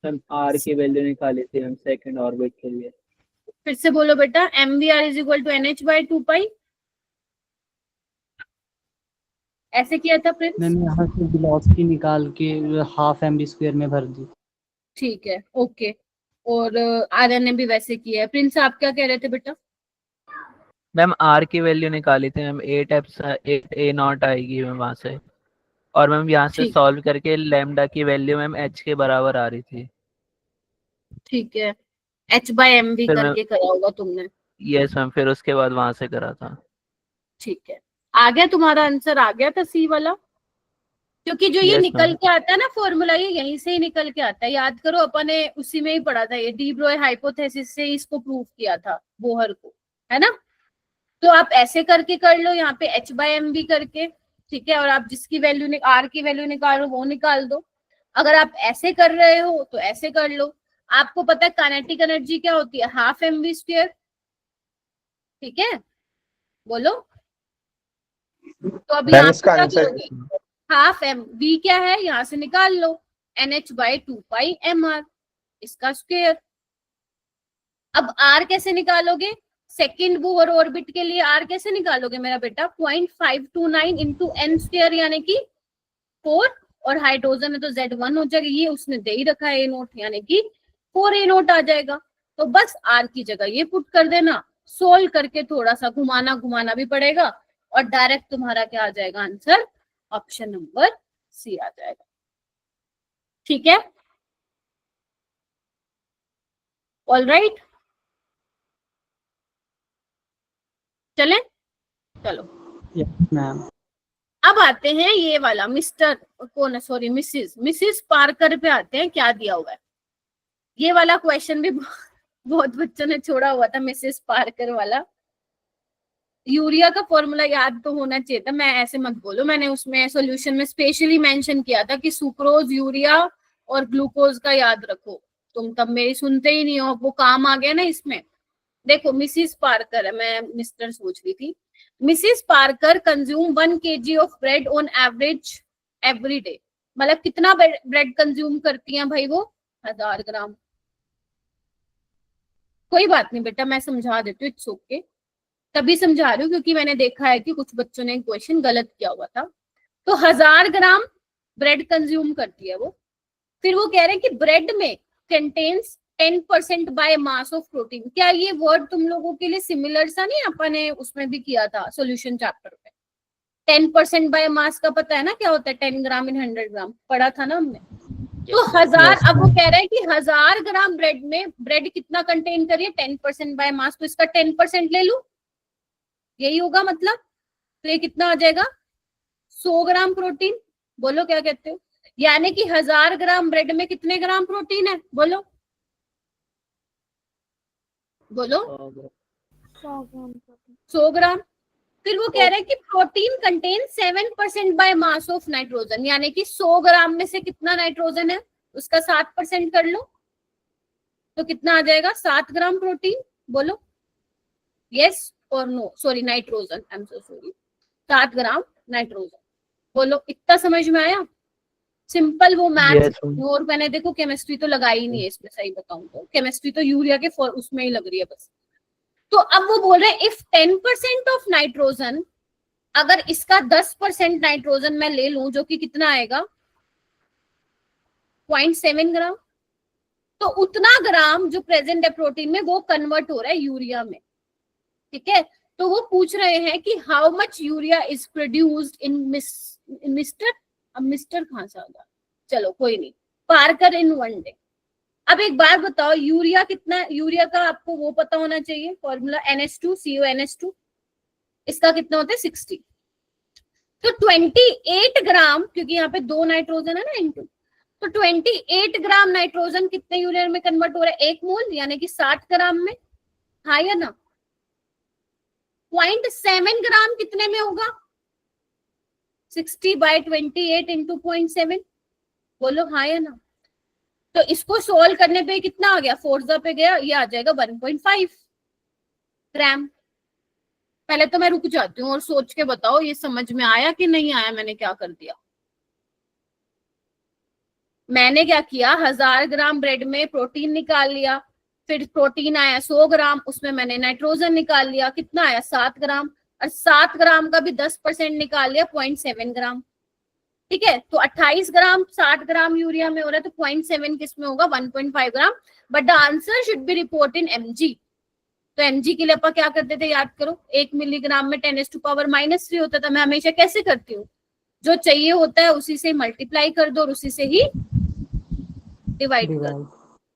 हम r की वैल्यू निकाली थी हम सेकंड ऑर्बिट के लिए। फिर से बोलो बेटा, mvr is equal to nh by 2 pi, ऐसे किया था प्रिंस? मैंने यहाँ से वेलोसिटी निकाल के हाफ mv² में भर दी। ठीक है, ओके। और आर्यन ने भी वैसे किया है। प्रिंस आप क्या कह रहे थे बेटा? मैम r की वैल्यू निकाली थी मैम, 8 a नॉट आएगी मैम वहां से, और मैम यहाँ से ठीक, सॉल्व करके लैम्डा की वैल्यू मैम h के बराबर आ रही थी। ठीक है, h बाय m भी फिर मैम करके करा होगा तुमने, यस मैम, फिर उसके बाद वहां से करा था। ठीक है। आ गया तुम्हारा आंसर, आ गया था सी वाला, क्योंकि जो ये यस निकल मैम। के आता है ना फॉर्मूला, ये यहीं से ही निकल के आता है। याद करो, अपन ने उसी में ही पढ़ा था, ये डी ब्रोय हाइपोथेसिस से इसको प्रूव किया था, बोहर को, है ना। तो आप ऐसे करके कर लो, यहाँ पे h बाय m भी करके, ठीक है। और आप जिसकी वैल्यू r की वैल्यू निकालो वो निकाल दो। अगर आप ऐसे कर रहे हो तो ऐसे कर लो। आपको पता है काइनेटिक एनर्जी क्या होती है, हाफ mv², ठीक है, बोलो। तो अब मैम यहाँ पे इसका क्या आंसर करोगे, हाफ m, v क्या है यहाँ से निकाल लो, nh बाय 2 पाई mr, इसका स्क्वायर। अब r कैसे निकालोगे, सेकंड बोहर ऑर्बिट के लिए r कैसे निकालोगे मेरा बेटा, 0.529 इंटू n स्क्वायर यानी कि 4, और हाइड्रोजन है तो Z1 हो जाएगा, ये उसने दे ही रखा है A0 यानी कि 4A0 आ जाएगा। तो बस r की जगह ये पुट कर देना, सोल्व करके थोड़ा सा घुमाना घुमाना भी पड़ेगा, और डायरेक्ट तुम्हारा क्या आ जाएगा आंसर, ऑप्शन नंबर सी आ जाएगा, ठीक है। ऑल राइट, चलें, चलो। Yes ma'am. अब आते हैं ये वाला, मिस्टर कौन है, सॉरी मिसिस पार्कर पे आते हैं, क्या दिया हुआ है। ये वाला क्वेश्चन भी बहुत बच्चों ने छोड़ा हुआ था, मिसिस पार्कर वाला। यूरिया का फॉर्मूला याद तो होना चाहिए था, मैं ऐसे मत बोलो, मैंने उसमें सॉल्यूशन में स्पेशली मेंशन किया था कि सुक्रोज, यूरिया और ग्लूकोज का याद रखो। तुम तब मेरी सुनते ही नहीं हो, वो काम आ गया ना इसमें। देखो मिसिस पार्कर है, मैं मिस्टर सोच रही थी। Mrs Parker consume 1 kg of bread on average every day, मतलब कितना ब्रेड कंज्यूम करती हैं भाई वो, 1000 ग्राम। कोई बात नहीं बेटा, मैं समझा देती हूँ, इट्स ओके। तभी समझा रही हूँ क्योंकि मैंने देखा है कि कुछ बच्चों ने क्वेश्चन गलत किया हुआ था। तो 1000 ग्राम ब्रेड कंज्यूम करती है वो। फिर वो कह रहे हैं कि ब्रेड में contains 10% by mass of protein. क्या ये वर्ड तुम लोगों के लिए सिमिलर सा नहीं, अपन ने उसमें भी किया था सॉल्यूशन चैप्टर में। 10% बाय मास का पता है ना क्या होता है, 10 ग्राम इन 100 ग्राम पढ़ा था ना हमने। तो 1000, अब वो कह रहा है कि 1000 ग्राम ब्रेड में, ब्रेड कितना कंटेन करिए 10% बाय मास, तो इसका 10% ले लूं, यही होगा मतलब। तो ये कितना आ जाएगा 100 ग्राम प्रोटीन। बोलो क्या कहते हो, यानी कि 1000 ग्राम ब्रेड में कितने ग्राम प्रोटीन है, बोलो बोलो 100 ग्राम। फिर वो कह रहे हैं कि protein contain 7% by mass of nitrogen, यानी कि 100 ग्राम में से कितना नाइट्रोजन है उसका 7% कर लो, तो कितना आ जाएगा 7 ग्राम प्रोटीन। बोलो यस और no, sorry nitrogen, I am so sorry, 7 gram nitrogen. बोलो इतना समझ में आया, सिंपल वो मैथ्स। और मैंने देखो केमिस्ट्री तो लगाई ही नहीं है इसमें, सही बताऊं तो केमिस्ट्री तो यूरिया के उसमें ही लग रही है बस। तो अब वो बोल रहे हैं इफ 10% ऑफ नाइट्रोजन, अगर इसका 10% नाइट्रोजन मैं ले लूं, जो कि कितना आएगा 0.7 ग्राम, तो उतना ग्राम जो प्रेजेंट है प्रोटीन में वो कन्वर्ट हो रहा है यूरिया में। ठीक है, तो वो पूछ रहे हैं कि how much urea is produced in mister, अब मिस्टर कहां से आ गया, चलो कोई नहीं, पार्कर इन 1 डे। अब एक बार बताओ यूरिया कितना, यूरिया का आपको वो पता होना चाहिए फॉर्मूला, NH2CONH2, इसका कितना होता है 60। तो 28 ग्राम, क्योंकि यहाँ पे 2 नाइट्रोजन है ना इनटू, तो 28 ग्राम नाइट्रोजन कितने यूरिया में कन्वर्ट हो रहा है, 1 मोल, यानी कि 60 ग्राम में, हाँ या ना। 0.7 ग्राम कितने में होगा, 60/28 इंटू 0.7, बोलो हाँ या ना। तो इसको सोल्व करने पे कितना आ गया, फोर्जा पे गया, ये आ जाएगा 1.5 ग्राम। पहले तो मैं रुक जाती हूँ और सोच के बताओ ये समझ में आया कि नहीं आया, मैंने क्या कर दिया। मैंने क्या किया, 1000 ग्राम ब्रेड में प्रोटीन निकाल लिया, फिर प्रोटीन आया 100 ग्राम, उसमें मैंने नाइट्रोजन निकाल लिया, कितना आया 7 ग्राम, और 7 ग्राम का भी 10% निकाल लिया 0.7 ग्राम। ठीक है, तो 28 ग्राम 60 ग्राम यूरिया में हो रहा है, तो 0.7 किस में होगा 1.5 gram, but the answer should be report in mg। तो mg के लिए अपन क्या करते थे, याद करो, 1 मिलीग्राम में 10⁻³ होता था। मैं हमेशा कैसे करती हूँ, जो चाहिए होता है उसी से मल्टीप्लाई कर दो और उसी से ही डिवाइड कर दो।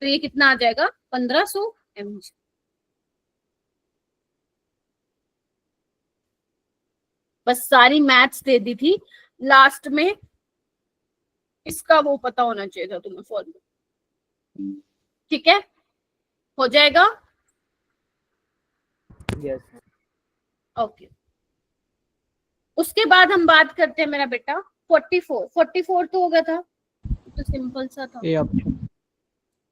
तो ये कितना आ जाएगा 1500 mg। बस सारी मैथ्स दे दी थी, लास्ट में इसका वो पता होना चाहिए था तुम्हें फॉर्मूला। ठीक है, हो जाएगा, यस। ओके। उसके बाद हम बात करते हैं मेरा बेटा 44 तो हो गया था, तो सिंपल सा था। ए ऑप्शन,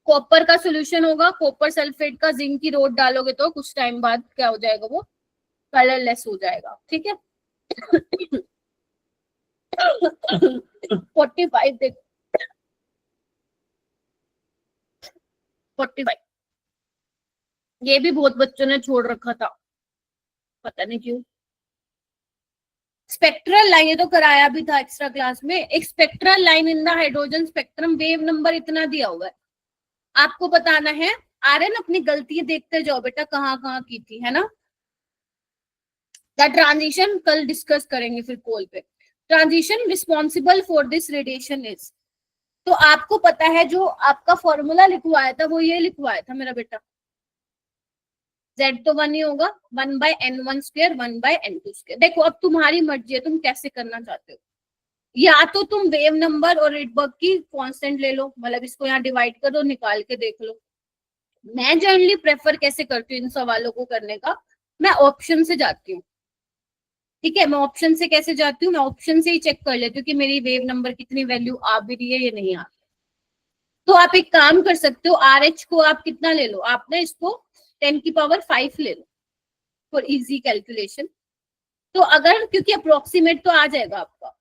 कॉपर का सॉल्यूशन होगा, कॉपर सल्फेट का जिंक की रोड डालोगे तो कुछ टाइम बाद क्या हो जाएगा, वो कलरलेस हो जाएगा। ठीक है 45 देखो, 45 ये भी बहुत बच्चों ने छोड़ रखा था, पता नहीं क्यों। स्पेक्ट्रल लाइन, ये तो कराया भी था एक्स्ट्रा क्लास में, एक spectral line in the hydrogen spectrum, wave number इतना दिया हुआ है, आपको बताना है। आर्यन अपनी गलती देखते जाओ बेटा, कहाँ कहाँ की थी, है ना। द ट्रांजिशन कल डिस्कस करेंगे फिर कॉल पे। Transition responsible for this radiation is, तो आपको पता है जो आपका फॉर्मूला लिखवाया था वो ये लिखवाया था मेरा बेटा, Z तो 1 ही होगा, 1/n1² 1/n2²। देखो अब तुम्हारी मर्जी है, तुम कैसे करना चाहते हो, या तो तुम वेव नंबर और रेडबर्ग की कांस्टेंट ले लो, मतलब इसको यहाँ डिवाइड कर दो, निकाल के देख लो। मैं जनरली प्रेफर कैसे करती हूँ इन सवालों को करने का, मैं ऑप्शन से जाती हूँ। ठीक है, मैं ऑप्शन से कैसे जाती हूँ, मैं ऑप्शन से ही चेक कर लेती हूँ कि मेरी वेव नंबर कितनी वैल्यू आ भी रही है या नहीं आ रही। तो आप एक काम कर सकते हो, RH को आप कितना ले लो, आपने इसको 10⁵ ले लो फॉर इजी कैलकुलेशन। तो अगर, क्योंकि अप्रोक्सीमेट तो आ जाएगा आपका,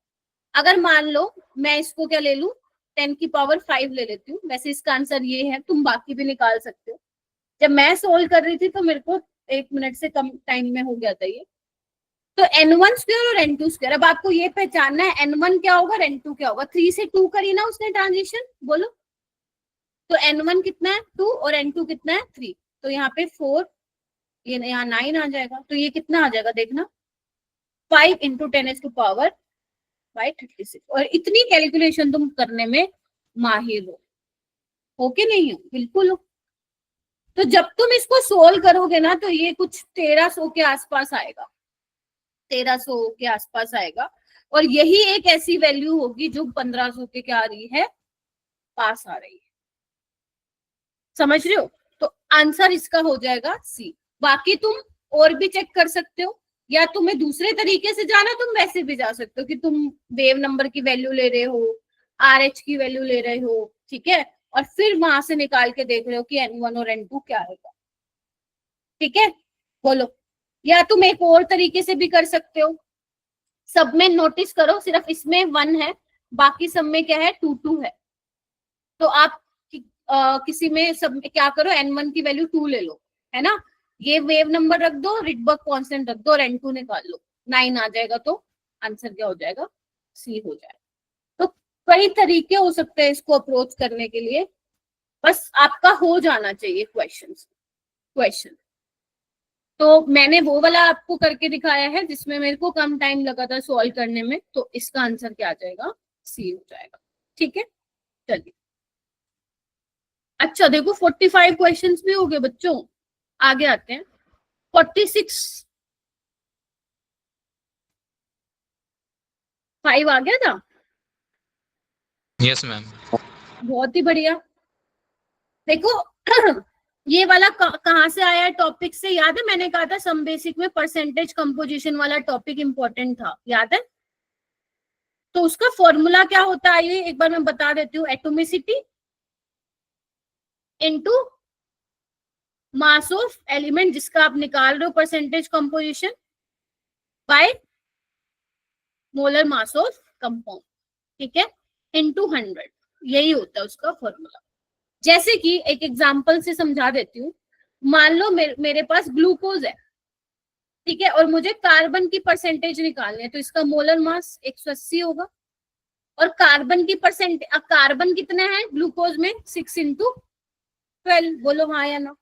अगर मान लो मैं इसको क्या ले लूं 10⁵ ले लेती हूँ, वैसे इसका आंसर ये है, तुम बाकी भी निकाल सकते हो। जब मैं सोल्व कर रही थी तो मेरे को 1 मिनट से कम टाइम में हो गया था ये। तो n1² और n2², अब आपको ये पहचानना है n1 क्या होगा, n2 क्या होगा। 3 से 2 करी ना उसने ट्रांजिशन, बोलो तो n1 कितना है 2 और n2 कितना है 3, तो यहाँ पे 4, ये यहाँ 9 आ जाएगा, तो ये कितना आ जाएगा देखना 5 इंटू 10⁻⁵ और इतनी कैलकुलेशन तुम करने में माहिर हो के नहीं हो, बिल्कुल हो। तो जब तुम इसको सोल्व करोगे ना तो ये कुछ 1300 के आसपास आएगा, 1300 के आसपास आएगा, और यही एक ऐसी वैल्यू होगी जो 1500 के क्या आ रही है, पास आ रही है। समझ रहे हो? तो आंसर इसका हो जाएगा सी। बाकी तुम और भी चेक कर सकते हो, या तुम्हें दूसरे तरीके से जाना तुम वैसे भी जा सकते हो कि तुम वेव नंबर की वैल्यू ले रहे हो, RH की वैल्यू ले रहे हो, ठीक है, और फिर वहां से निकाल के देख रहे हो कि n1 और n2 क्या आएगा। ठीक है, बोलो। या तुम एक और तरीके से भी कर सकते हो, सब में नोटिस करो सिर्फ इसमें 1 है, बाकी सब में क्या है 2 है, तो आप किसी में सब में क्या करो n1 की वैल्यू 2 ले लो, है ना, ये वेव नंबर रख दो, रिडबर्ग कांस्टेंट रख दो और n2 निकाल लो, 9 आ जाएगा, तो आंसर क्या हो जाएगा, सी हो जाएगा। तो कई तरीके हो सकते हैं इसको अप्रोच करने के लिए, बस आपका हो जाना चाहिए क्वेश्चन। तो मैंने वो वाला आपको करके दिखाया है जिसमें मेरे को कम टाइम लगा था सॉल्व करने में, तो इसका आंसर क्या आ जाएगा, सी हो जाएगा। ठीक है, चलिए। अच्छा देखो 45 क्वेश्चंस भी हो गए बच्चों, आगे आते हैं। 46 5 आ गया था। Yes ma'am. बहुत ही बढ़िया। देखो ये वाला कहाँ से आया है, टॉपिक से याद है, मैंने कहा था सम बेसिक में परसेंटेज कंपोजिशन वाला टॉपिक इंपॉर्टेंट था, याद है? तो उसका फॉर्मूला क्या होता है ये एक बार मैं बता देती हूँ, atomicity into mass of element जिसका आप निकाल रहे हो percentage composition bye molar mass of compound, ठीक है, इनटू 100, यही होता है उसका फॉर्मूला। जैसे कि एक एग्जांपल से समझा देती हूँ, मान लो मेरे पास ग्लूकोज है, ठीक है, और मुझे कार्बन की परसेंटेज निकालनी है, तो इसका मोलर मास 180 होगा, और कार्बन की परसेंटेज, कार्बन कितने हैं ग्लूकोज में 6 इंटू 12, बोलो हाँ या ना।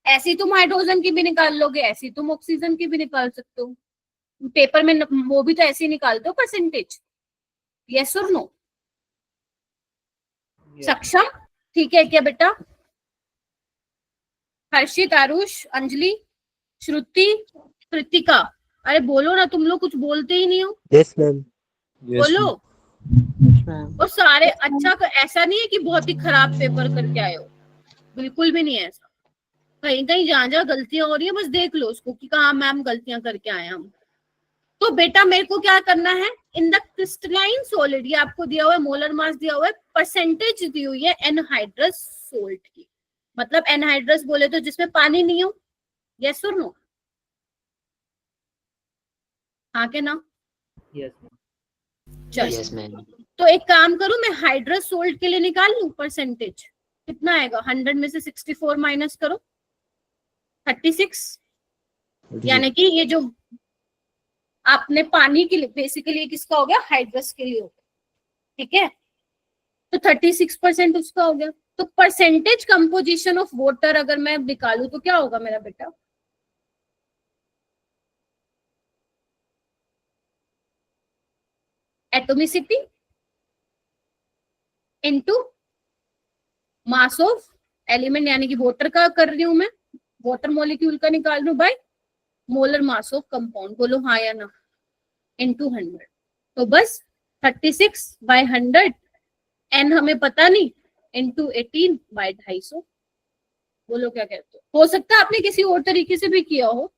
ऐसी तुम हाइड्रोजन की भी निकाल लोगे, ऐसी तुम ऑक्सीजन की भी निकाल सकते हो, पेपर में वो भी तो ऐसे ही निकालते हो परसेंटेज, यस और नो? सक्षम, ठीक है क्या बेटा? हर्षित, आरुष, अंजलि, श्रुति, कृतिका, अरे बोलो ना, तुम लोग कुछ बोलते ही नहीं हो। Yes ma'am. बोलो। और सारे अच्छा, ऐसा नहीं है कि बहुत ही खराब पेपर करके आए हो, बिल्कुल भी नहीं है ऐसा। कहीं कहीं जहाँ जहाँ गलतियां हो रही है बस देख लो उसको कि कहाँ मैम गलतियां करके आए हम। तो बेटा मेरे को क्या करना है, इन द क्रिस्टलाइन सॉलिड, ये आपको दिया हुआ है, मोलर मास दिया हुआ है, परसेंटेज दी हुई है एनहाइड्रस सोल्ट की, मतलब एनहाइड्रस बोले तो जिसमें पानी नहीं हो, यस और नो? हाँ के ना? चलिए यस मैम। तो एक काम करूं, मैं हाइड्रस सोल्ट के लिए निकाल लूं परसेंटेज, कितना आएगा, 100 में से 64 माइनस करो, 36, यानी कि ये जो आपने पानी के लिए बेसिकली किसका हो गया, हाइड्रस के लिए हो गया, ठीक है, तो 36% उसका हो गया। तो परसेंटेज कंपोजिशन ऑफ वाटर अगर मैं निकालूं तो क्या होगा मेरा बेटा, atomicity into mass of element, यानी कि वाटर का कर रही हूं मैं, वाटर मॉलिक्यूल का निकाल रही हूं bye molar mass of compound, बोलो हाँ या ना, इनटू 100, तो बस 36/100, एन हमें पता नहीं, इनटू 18/250, बोलो क्या कहते हो सकता है आपने किसी और तरीके से भी किया हो।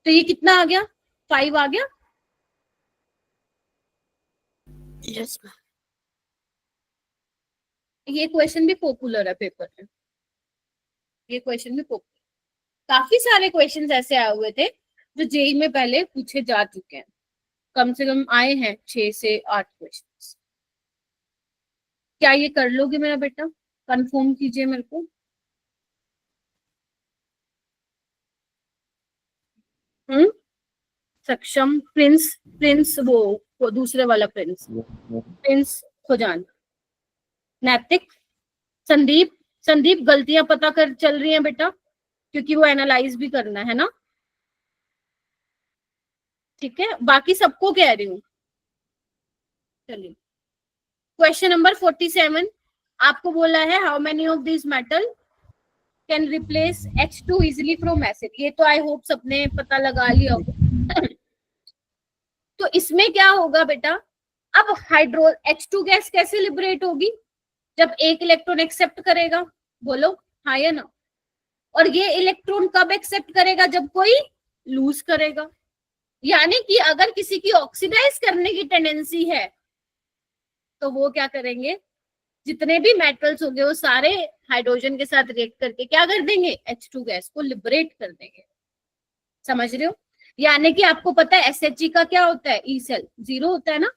तो ये कितना आ गया, 5 आ गया। Yes ma'am. ये क्वेश्चन भी पॉपुलर है पेपर में, ये क्वेश्चन भी पॉपुलर, काफी सारे क्वेश्चंस ऐसे आए हुए थे जो जेई में पहले पूछे जा चुके हैं, कम से कम आए हैं 6 से 8 क्वेश्चंस। क्या ये कर लोगे मेरा बेटा, कंफर्म कीजिए मेरे को। सक्षम, प्रिंस वो दूसरे वाला प्रिंस खुजान, नैतिक, संदीप, संदीप गलतियां पता कर चल रही हैं बेटा, क्योंकि वो एनालाइज भी करना है ना, ठीक है, बाकी सबको कह रही हूँ। चलिए क्वेश्चन नंबर 47, आपको बोला है how many of this metal can replace H2 easily from acid. ये तो आई होप सबने पता लगा लिया होगा। तो इसमें क्या होगा बेटा, अब हाइड्रो H2 गैस कैसे लिबरेट होगी, जब एक इलेक्ट्रॉन एक्सेप्ट करेगा, बोलो हाँ या ना, और ये इलेक्ट्रॉन कब एक्सेप्ट करेगा, जब कोई लूज करेगा। यानी कि अगर किसी की ऑक्सीडाइज करने की टेंडेंसी है तो वो क्या करेंगे, जितने भी मेटल्स होंगे वो सारे हाइड्रोजन के साथ रिएक्ट करके क्या कर देंगे, H2 गैस को लिबरेट कर देंगे। समझ रहे हो, यानी कि आपको पता है SHG का क्या होता है, ई सेल 0 होता है ना,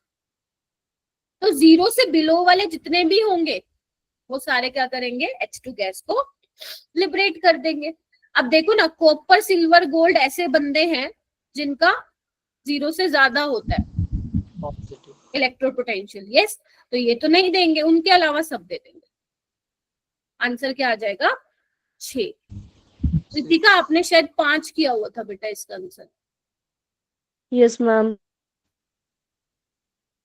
तो 0 से बिलो वाले जितने भी होंगे वो सारे क्या करेंगे, H2 गैस को लिबरेट कर देंगे। अब देखो ना, कॉपर सिल्वर गोल्ड ऐसे बंदे हैं जिनका 0 से ज्यादा होता है इलेक्ट्रोपोटेंशियल, यस, तो ये तो नहीं देंगे, उनके अलावा सब दे देंगे। आंसर क्या आ जाएगा, 6। रितिका आपने शायद 5 किया हुआ था बेटा इसका आंसर। Yes, ma'am.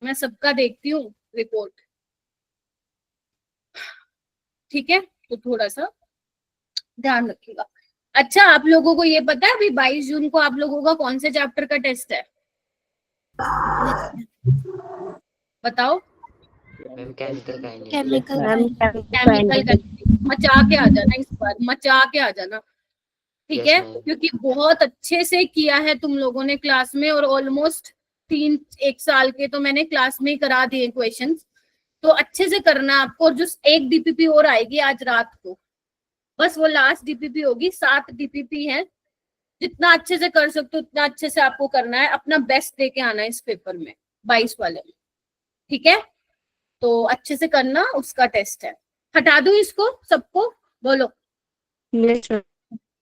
मैं सबका देखती हूँ रिपोर्ट, ठीक है, तो थोड़ा सा ध्यान रखिएगा। अच्छा, आप लोगों को ये पता है अभी 22 जून को आप लोगों का कौन से चैप्टर का टेस्ट है, बताओ। केमिकल Ma'am, केमिकल का, मचा के आ जाना इस बार, मचा के आ जाना, ठीक Yes, है, ma'am. क्योंकि बहुत अच्छे से किया है तुम लोगों ने क्लास में, और ऑलमोस्ट 1 साल के तो मैंने क्लास में ही करा दिए क्वेश्चंस, तो अच्छे से करना आपको। और जो एक डीपीपी और आएगी आज रात को, बस वो लास्ट डीपीपी होगी, 7 डीपीपी है, जितना अच्छे से कर सकते हो उतना अच्छे से आपको करना है, अपना बेस्ट देके आना है इस पेपर में 22 वाले में, ठीक है, तो अच्छे से करना, उसका टेस्ट है। हटा दूं इसको सबको, बोलो। Yes, ma'am.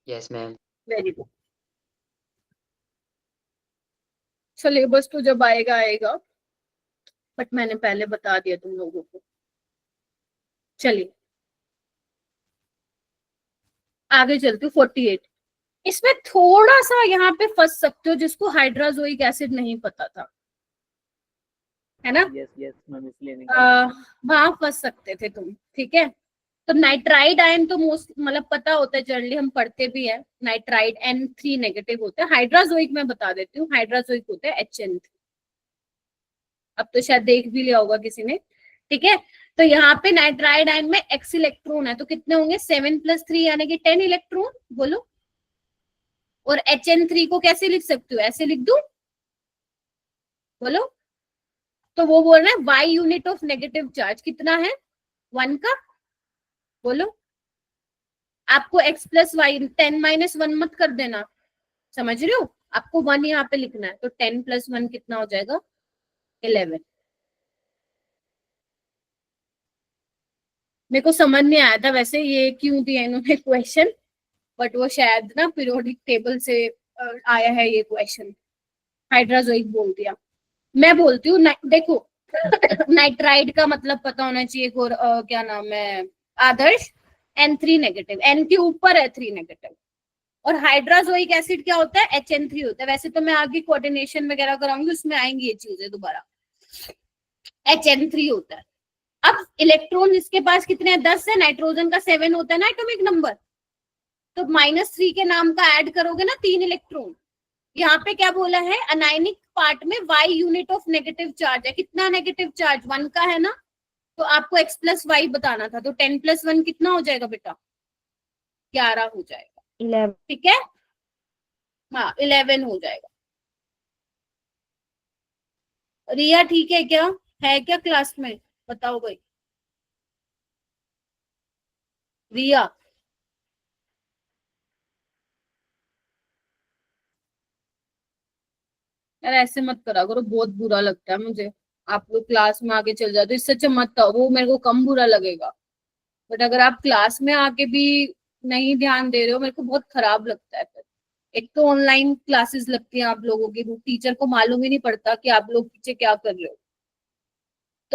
Yes, ma'am. Very good, syllabus तो जब आएगा आएगा, बट मैंने पहले बता दिया तुम लोगों को। चलिए आगे चलती हूँ। 48, इसमें थोड़ा सा यहाँ पे फंस सकते हो जिसको हाइड्राजोइक एसिड नहीं पता था, है ना, यस यस मैम, इसलिए नहीं वहां फंस सकते थे तुम, ठीक है। तो नाइट्राइड आयन तो मोस्ट मतलब पता होता है, जनरली हम पढ़ते भी है, नाइट्राइड N3 नेगेटिव होता है। हाइड्राजोइक मैं बता देती हूँ, हाइड्राजोइक होता है HN3, अब तो शायद देख भी लिया होगा किसी ने, ठीक है। तो यहाँ पे नाइट्राइड आयन में X इलेक्ट्रॉन है, तो कितने होंगे, 7 + 3 यानी कि 10 इलेक्ट्रॉन, बोलो। और HN3 को कैसे लिख सकते हो, ऐसे लिख दूं, बोलो। तो वो बोल रहे हैं Y unit of negative charge कितना है, 1 का, बोलो। आपको X + Y 10 - 1 मत कर देना, समझ रहे हो, आपको 1 यहाँ पे लिखना है, तो 10 + 1 कितना हो जाएगा, 11। मेरे को समझ नहीं आया था वैसे ये क्यों दिया इन्होंने क्वेश्चन, बट वो शायद ना पीरियोडिक टेबल से आया है ये क्वेश्चन, हाइड्राजोइक बोल दिया। मैं बोलती हूँ देखो नाइट्राइड का मतलब पता होना चाहिए, और क्या नाम है, आदर्श N3 नेगेटिव, N के ऊपर है 3 नेगेटिव। और हाइड्राजोइक एसिड क्या होता है, HN3 होता है। वैसे तो मैं आगे कोऑर्डिनेशन वगैरह कराऊंगी, उसमें आएंगी ये चीजें दोबारा। HN3 होता है। अब इलेक्ट्रॉन इसके पास कितने हैं, 10 है, नाइट्रोजन का 7 होता है ना एटॉमिक नंबर, तो -3 के नाम का ऐड करोगे ना 3 इलेक्ट्रॉन। यहाँ पे क्या बोला है, अनायनिक पार्ट में Y unit of negative charge है, कितना नेगेटिव चार्ज, 1 का है ना, तो आपको X + Y बताना था, तो 10 + 1 कितना हो जाएगा बेटा, 11 हो जाएगा, 11. ठीक है, हाँ 11 हो जाएगा। रिया ठीक है क्या, है क्या क्लास में, बताओ भाई रिया। यार ऐसे मत करा करो, बहुत बुरा लगता है मुझे, आप लोग क्लास में आके चल जाते, इससे अच्छा मत आओ, वो मेरे को कम बुरा लगेगा, बट अगर आप क्लास में आके भी नहीं ध्यान दे रहे हो, मेरे को बहुत खराब लगता है फिर। एक तो ऑनलाइन क्लासेस लगती हैं आप लोगों की, टीचर को मालूम ही नहीं पड़ता कि आप लोग पीछे क्या कर रहे हो,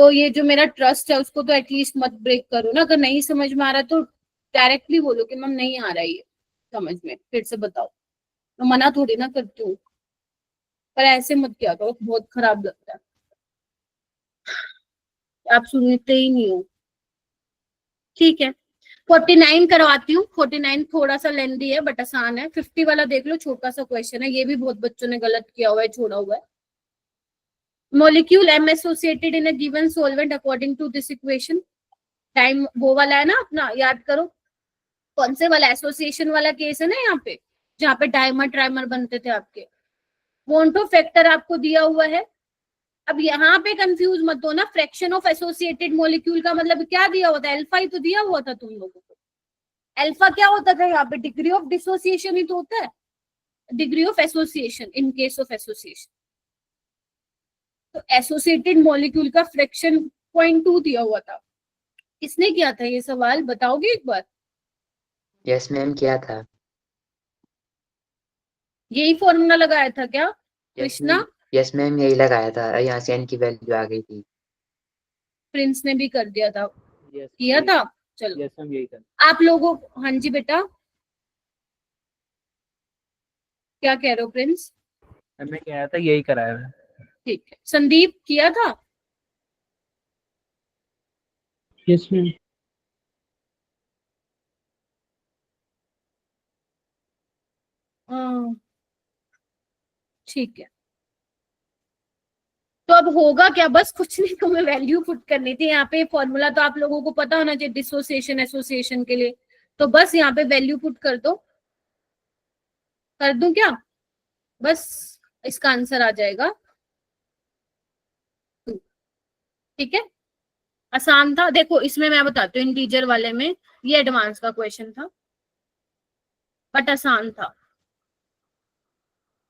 तो ये जो मेरा ट्रस्ट है उसको तो एटलीस्ट मत ब्रेक करो ना। अगर नहीं समझ में आ रहा तो डायरेक्टली बोलो कि मैम नहीं आ रहा है ये समझ में, फिर से बताओ। मैं मना थोड़ी ना करती हूँ, पर ऐसे मत किया करो, बहुत खराब लगता है, आप सुनते ही नहीं हो। ठीक है, 49 करवाती हूँ। 49 थोड़ा सा लेंदी है बट आसान है। 50 वाला देख लो, छोटा सा क्वेश्चन है, ये भी बहुत बच्चों ने गलत किया हुआ है, छोड़ा हुआ है। Molecule M associated in a given solvent according to this equation. Time वो वाला है ना अपना, याद करो कौन से वाला एसोसिएशन वाला केस है ना यहाँ पे, जहाँ पे डाइमर ट्राइमर बनते थे आपके। वोंटो फैक्टर आपको दिया हुआ है। अब यहाँ पे कंफ्यूज मत हो ना, फ्रैक्शन ऑफ एसोसिएटेड मॉलिक्यूल का मतलब क्या दिया होता है, अल्फा ही तो दिया हुआ था तुम लोगों को। अल्फा क्या होता था यहाँ पे, डिग्री ऑफ डिसोसिएशन ही तो होता है, degree of association in case of association. तो एसोसिएटेड मॉलिक्यूल का फ्रैक्शन 0.2 दिया हुआ था। किसने किया था ये सवाल, बताओगे एक बार? यस मैम, क्या था? यही फॉर्मूला लगाया था क्या yes Krishna? Ma'am, yes ma'am यही लगाया था, यहाँ से n की वैल्यू आ गई थी। प्रिंस ने भी कर दिया था, यस किया था। चलो यस मैम, यही था। आप लोगों, हाँ जी बेटा क्या कह रहे हो प्रिंस? मैं कह रहा था यही कराया है। ठीक है, संदीप किया था? Yes ma'am. हाँ ठीक है, तो अब होगा क्या, बस कुछ नहीं, तुम्हें वैल्यू पुट करनी थी यहाँ पे। फॉर्मूला तो आप लोगों को पता होना चाहिए डिसोसिएशन एसोसिएशन के लिए, तो बस यहाँ पे वैल्यू पुट कर दो। कर दूं क्या? बस इसका आंसर आ जाएगा। ठीक है, आसान था। देखो इसमें मैं बताती हूँ, इंटीजर वाले में ये एडवांस का क्वेश्चन था बट आसान था।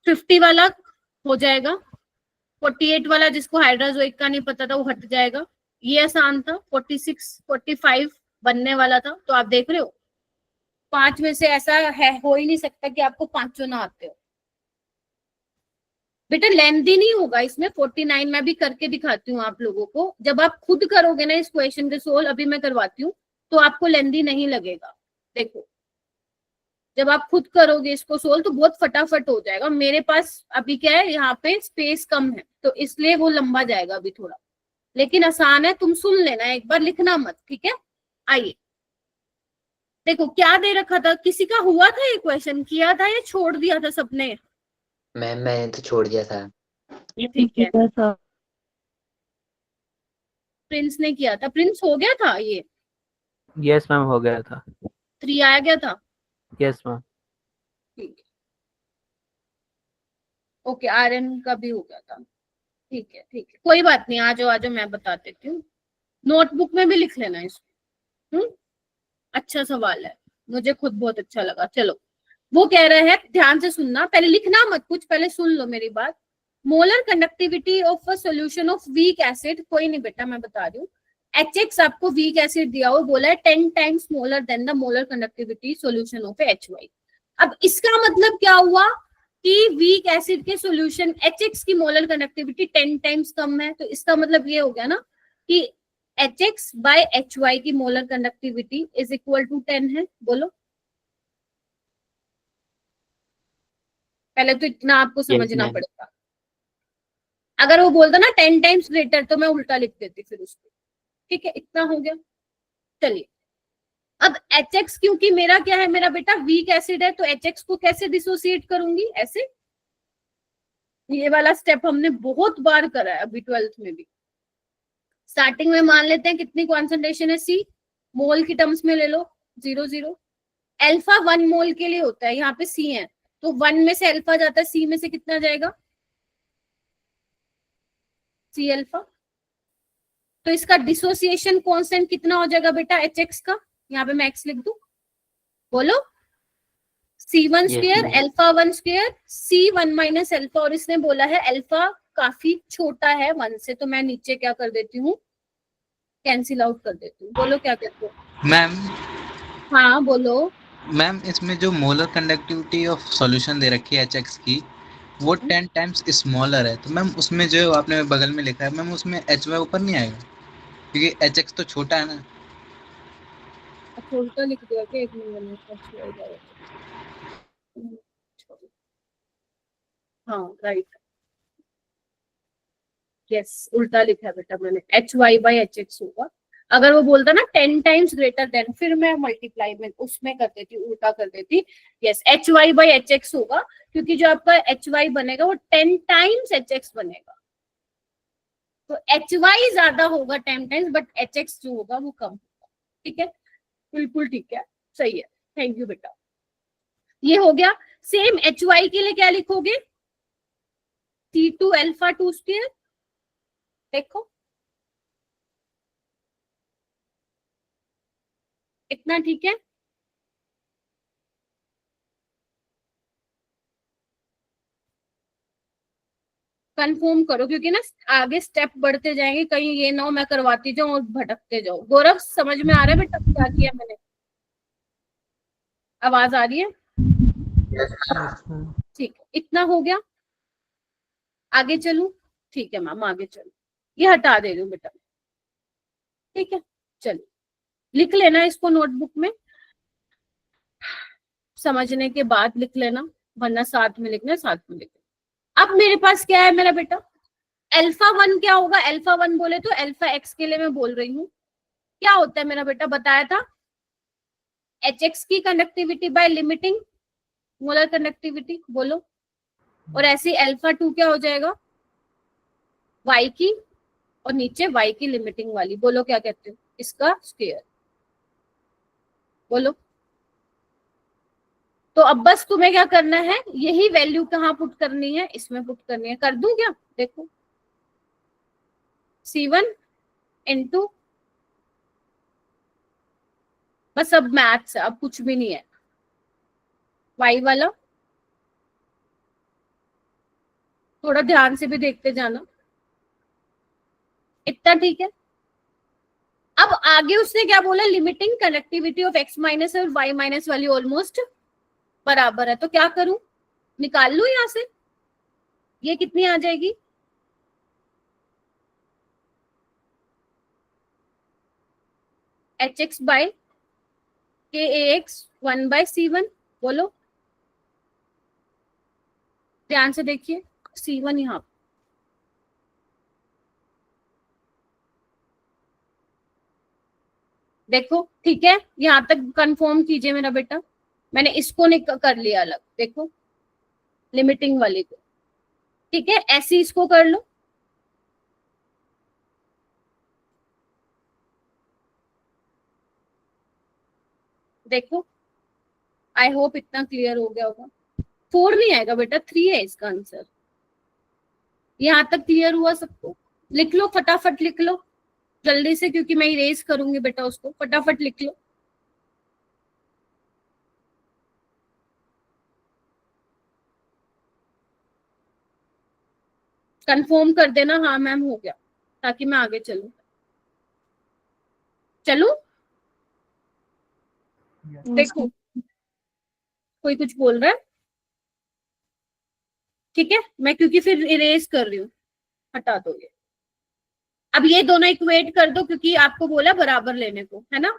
50 वाला हो जाएगा, 48 वाला जिसको हाइड्राजोइक का नहीं पता था वो हट जाएगा, ये आसान था। 46 45 बनने वाला था। तो आप देख रहे हो 5 में से ऐसा है, हो ही नहीं सकता कि आपको 5 ना आते हो। बेटा लेंथी नहीं होगा इसमें। 49 मैं भी करके दिखाती हूँ आप लोगों को, जब आप खुद करोगे ना इस क्वेश्चन के सोल्व, अभी मैं करवाती हूँ, तो आपको लेंथी नहीं लगेगा। देखो जब आप खुद करोगे इसको सोल्व तो बहुत फटाफट हो जाएगा। मेरे पास अभी क्या है, यहाँ पे स्पेस कम है तो इसलिए वो लंबा जाएगा अभी थोड़ा, लेकिन आसान है। तुम सुन लेना एक बार, लिखना मत, ठीक है? आइए देखो क्या दे रखा था, किसी का हुआ था ये क्वेश्चन, किया था या छोड़ दिया था सबने? मैम मैंने तो छोड़ दिया था। ठीक है, किया था। प्रिंस ने किया था। प्रिंस हो गया था ये? यस मैम, हो गया था। 3 आ गया था? Yes ma'am. ठीक है, ओके, आर्यन का भी हो गया था। ठीक है ठीक है, कोई बात नहीं, आ जाओ आ जाओ, मैं बता देती हूँ। नोटबुक में भी लिख लेना इसको। अच्छा सवाल है, मुझे खुद बहुत अच्छा लगा। चलो वो कह रहा है, ध्यान से सुनना, पहले लिखना मत कुछ, पहले सुन लो मेरी बात। Molar conductivity of a solution of weak acid, कोई नहीं बेटा मैं बता रही हूँ। HX आपको वीक एसिड दिया हो, बोला है 10 times molar than the molar conductivity solution of HY। अब इसका मतलब क्या हुआ कि वीक एसिड के सॉल्यूशन HX की मोलर कंडक्टिविटी 10 टाइम्स कम है, तो इसका मतलब ये हो गया ना कि HX बाय HY की molar conductivity is equal to 10 है। बोलो, पहले तो इतना आपको समझना ma'am. पड़ेगा। अगर वो बोलता ना 10 टाइम्स ग्रेटर तो मैं उल्टा लिख देती फिर उसको। ठीक है, इतना हो गया। चलिए अब HX, क्योंकि मेरा क्या है, मेरा बेटा वीक एसिड है, तो HX को कैसे डिसोसिएट करूंगी, ऐसे। ये वाला स्टेप हमने बहुत बार करा है अभी 12th में भी। स्टार्टिंग में मान लेते हैं कितनी कॉन्सेंट्रेशन है, C मोल की टर्म्स में ले लो 0.0। अल्फा 1 मोल के लिए होता है, यहाँ पे C है तो 1 में से अल्फा जाता है, C में से कितना जाएगा, C अल्फा। तो इसका डिसोसिएशन कांस्टेंट कितना हो जाएगा बेटा HX का, यहाँ पे मैं X लिख दूं, बोलो। C1 square alpha 1 square C1 minus alpha, और इसने बोला है अल्फा काफी छोटा है 1 से, तो मैं नीचे क्या कर देती हूँ, कैंसिल आउट कर देती हूँ। बोलो क्या कहते हो? मैम हाँ बोलो। मैम इसमें जो मोलर कंडक्टिविटी ऑफ सॉल्यूशन दे रखी है HX की, वो 10 टाइम्स स्मॉलर है, तो मैम उसमें जो आपने बगल में लिखा है मैम, उसमें HY ऊपर नहीं आएगा? क्योंकि एच एक्स तो छोटा है ना। अच्छा उल्टा लिख दिया क्या? एक मिनट मैंने हाँ राइट, यस उल्टा लिखा है बेटा मैंने, H Y by H X होगा। अगर वो बोलता ना 10 टाइम्स ग्रेटर देन, फिर मैं मल्टीप्लाई में उसमें कर देती, उल्टा कर देती। Yes H Y by H X होगा, क्योंकि जो आपका एच वाई बनेगा वो 10 टाइम्स एच एक्स बनेगा। तो एच वाई ज्यादा होगा 10 टाइम्स, बट एच एक्स जो होगा वो कम होगा। ठीक है, बिल्कुल ठीक है, सही है, थैंक यू बेटा। ये हो गया। सेम एच वाई के लिए क्या लिखोगे? C2 alpha 2 square. देखो इतना ठीक है। कंफर्म करो, क्योंकि ना आगे स्टेप बढ़ते जाएंगे, कहीं ये ना हो मैं करवाती जाऊं और भटकते जाऊं। गौरव समझ में आ रहा है बेटा क्या किया मैंने? आवाज आ रही है? Yes ma'am. ठीक है, इतना हो गया। आगे चलूं? ठीक है मैम आगे चलो, ये हटा दे रही हूँ बेटा। ठीक है, चलो लिख लेना इसको नोटबुक में, समझने के बाद लिख लेना, वरना साथ में लिखना, साथ में लिखना। अब मेरे पास क्या है मेरा बेटा? अल्फा 1 क्या होगा? अल्फा 1 बोले तो अल्फा एक्स के लिए मैं बोल रही हूँ, क्या होता है मेरा बेटा? बताया था एच एक्स की conductivity by limiting molar conductivity, बोलो। और ऐसे अल्फा 2 क्या हो जाएगा? वाई की, और नीचे वाई की लिमिटिंग वाली, बोलो क्या कहते हो? इसका स्क्वायर, बोलो। तो अब बस तुम्हें क्या करना है, यही वैल्यू कहाँ पुट करनी है? इसमें पुट करनी है। कर दूं क्या? देखो C1 इंटू, बस अब मैथ्स, अब कुछ भी नहीं है। वाई वाला थोड़ा ध्यान से भी देखते जाना, इतना ठीक है। अब आगे उसने क्या बोला? Limiting connectivity of x minus और y माइनस वाली ऑलमोस्ट बराबर है, तो क्या करूं? निकाल लू यहां से, ये कितनी आ जाएगी? एच एक्स बाय के ए एक्स 1/C1, बोलो ध्यान से देखिए। C1 यहाँ पे, देखो ठीक है, यहां तक कंफर्म कीजिए मेरा बेटा। मैंने इसको कर लिया अलग, देखो लिमिटिंग वाले को। ठीक है, ऐसे इसको कर लो। देखो आई होप इतना क्लियर हो गया होगा। 4 नहीं आएगा बेटा, 3 है इसका आंसर। यहाँ तक क्लियर हुआ सबको? लिख लो फटाफट, लिख लो जल्दी से, क्योंकि मैं इरेज करूंगी बेटा उसको, फटाफट लिख लो। कंफर्म कर देना हाँ मैम हो गया, ताकि मैं आगे चलूं। चलूं? देखो कोई कुछ बोल रहा है? ठीक है, मैं क्योंकि फिर इरेज कर रही हूँ, हटा दो ये। अब ये दोनों इक्वेट कर दो, क्योंकि आपको बोला बराबर लेने को, है ना?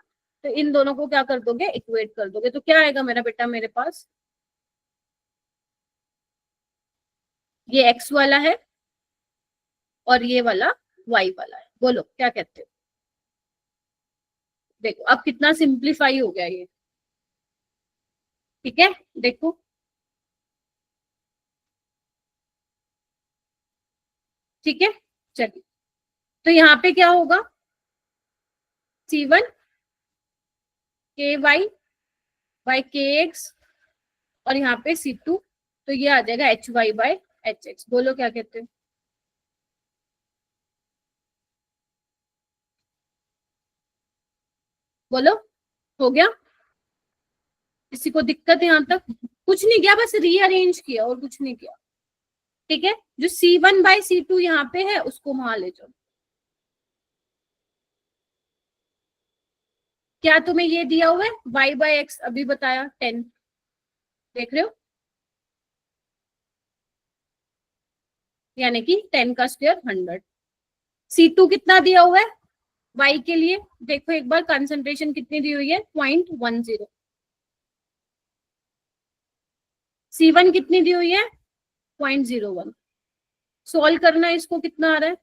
तो इन दोनों को क्या कर दोगे? इक्वेट कर दोगे। तो क्या आएगा मेरा बेटा मेरे पास? ये एक्स वाला है और ये वाला वाई वाला है, बोलो क्या कहते हो? देखो अब कितना सिंप्लीफाई हो गया ये। ठीक है, देखो ठीक है, चलिए। तो यहाँ पे क्या होगा? C1 के वाई बाय के एक्स, और यहाँ पे C2, तो ये आ जाएगा H Y by H X, बोलो क्या कहते हो? बोलो, हो गया? किसी को दिक्कत है यहाँ तक? कुछ नहीं किया, बस रीअरेंज किया और कुछ नहीं किया। ठीक है, जो C1 बाय C2 यहाँ पे है उसको वहां ले जाओ। क्या तुम्हें ये दिया हुआ है? y बाय एक्स अभी बताया 10, देख रहे हो? यानी कि 10 का स्क्वायर 100। C2 कितना दिया हुआ है? y के लिए देखो एक बार, कंसंट्रेशन कितनी दी हुई है 0.10, C1 कितनी दी हुई है 0.01। सॉल्व करना है इसको, कितना आ रहा है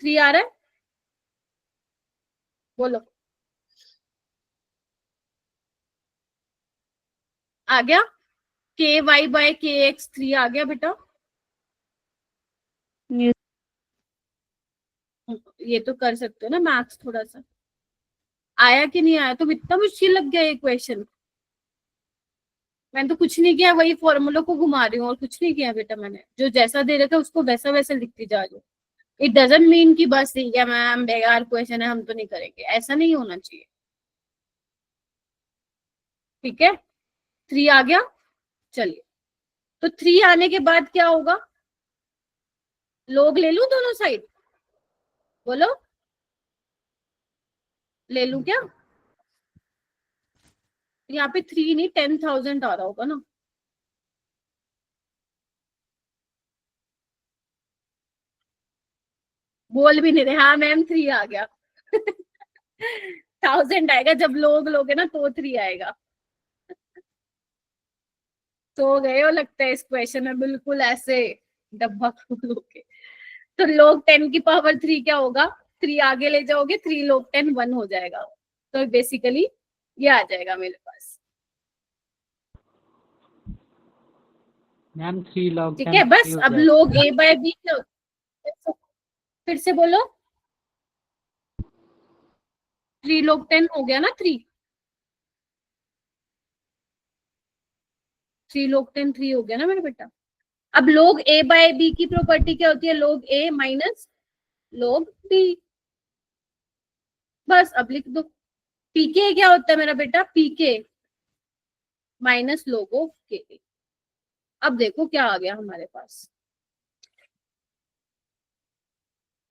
3 आ रहा है, बोलो आ गया, ky बाय kx 3 आ गया बेटा। Yes. ये तो कर सकते हो ना मैथ्स थोड़ा सा, आया कि नहीं आया? तो इतना मुश्किल लग गया ये क्वेश्चन। मैंने तो कुछ नहीं किया, वही फॉर्मूलों को घुमा रही हूँ और कुछ नहीं किया बेटा। मैंने जो जैसा दे रखा है उसको वैसा वैसा लिखती जा रही हूँ। इट डजंट मीन कि बस ठीक है मैम बेकार क्वेश्चन है हम तो नहीं करेंगे, ऐसा नहीं होना चाहिए। ठीक है, 3 आ गया। चलिए, तो 3 आने के बाद क्या होगा, लोग ले लूं दोनों साइड, बोलो ले लूं क्या? यहाँ पे 3 नहीं 10,000 आ रहा होगा ना। बोल भी नहीं रहे, हाँ मैम 3 आ गया 1000 आएगा, जब लोग लोगे ना तो 3 आएगा। तो गए हो लगता है इस क्वेश्चन में, बिल्कुल ऐसे डब्बा खोलोगे। तो लोग 10 की पावर 3 क्या होगा, 3 आगे ले जाओगे, 3 लोग 10 1 हो जाएगा। तो बेसिकली ये आ जाएगा मेरे पास। मैम 3 log ठीक 10 है, बस हो अब जाएगा। लोग a बाय बी क्या होता है? फिर से बोलो, 3 लोग 10 हो गया ना, 3 लोग 10 3 हो गया ना मेरे बेटा। अब लोग a बाय बी की प्रॉपर्टी क्या होती है, लोग a माइनस लोग b। बस अब लिख दो, pk क्या होता है मेरा बेटा, pk माइनस लोग ऑफ के। अब देखो क्या आ गया हमारे पास,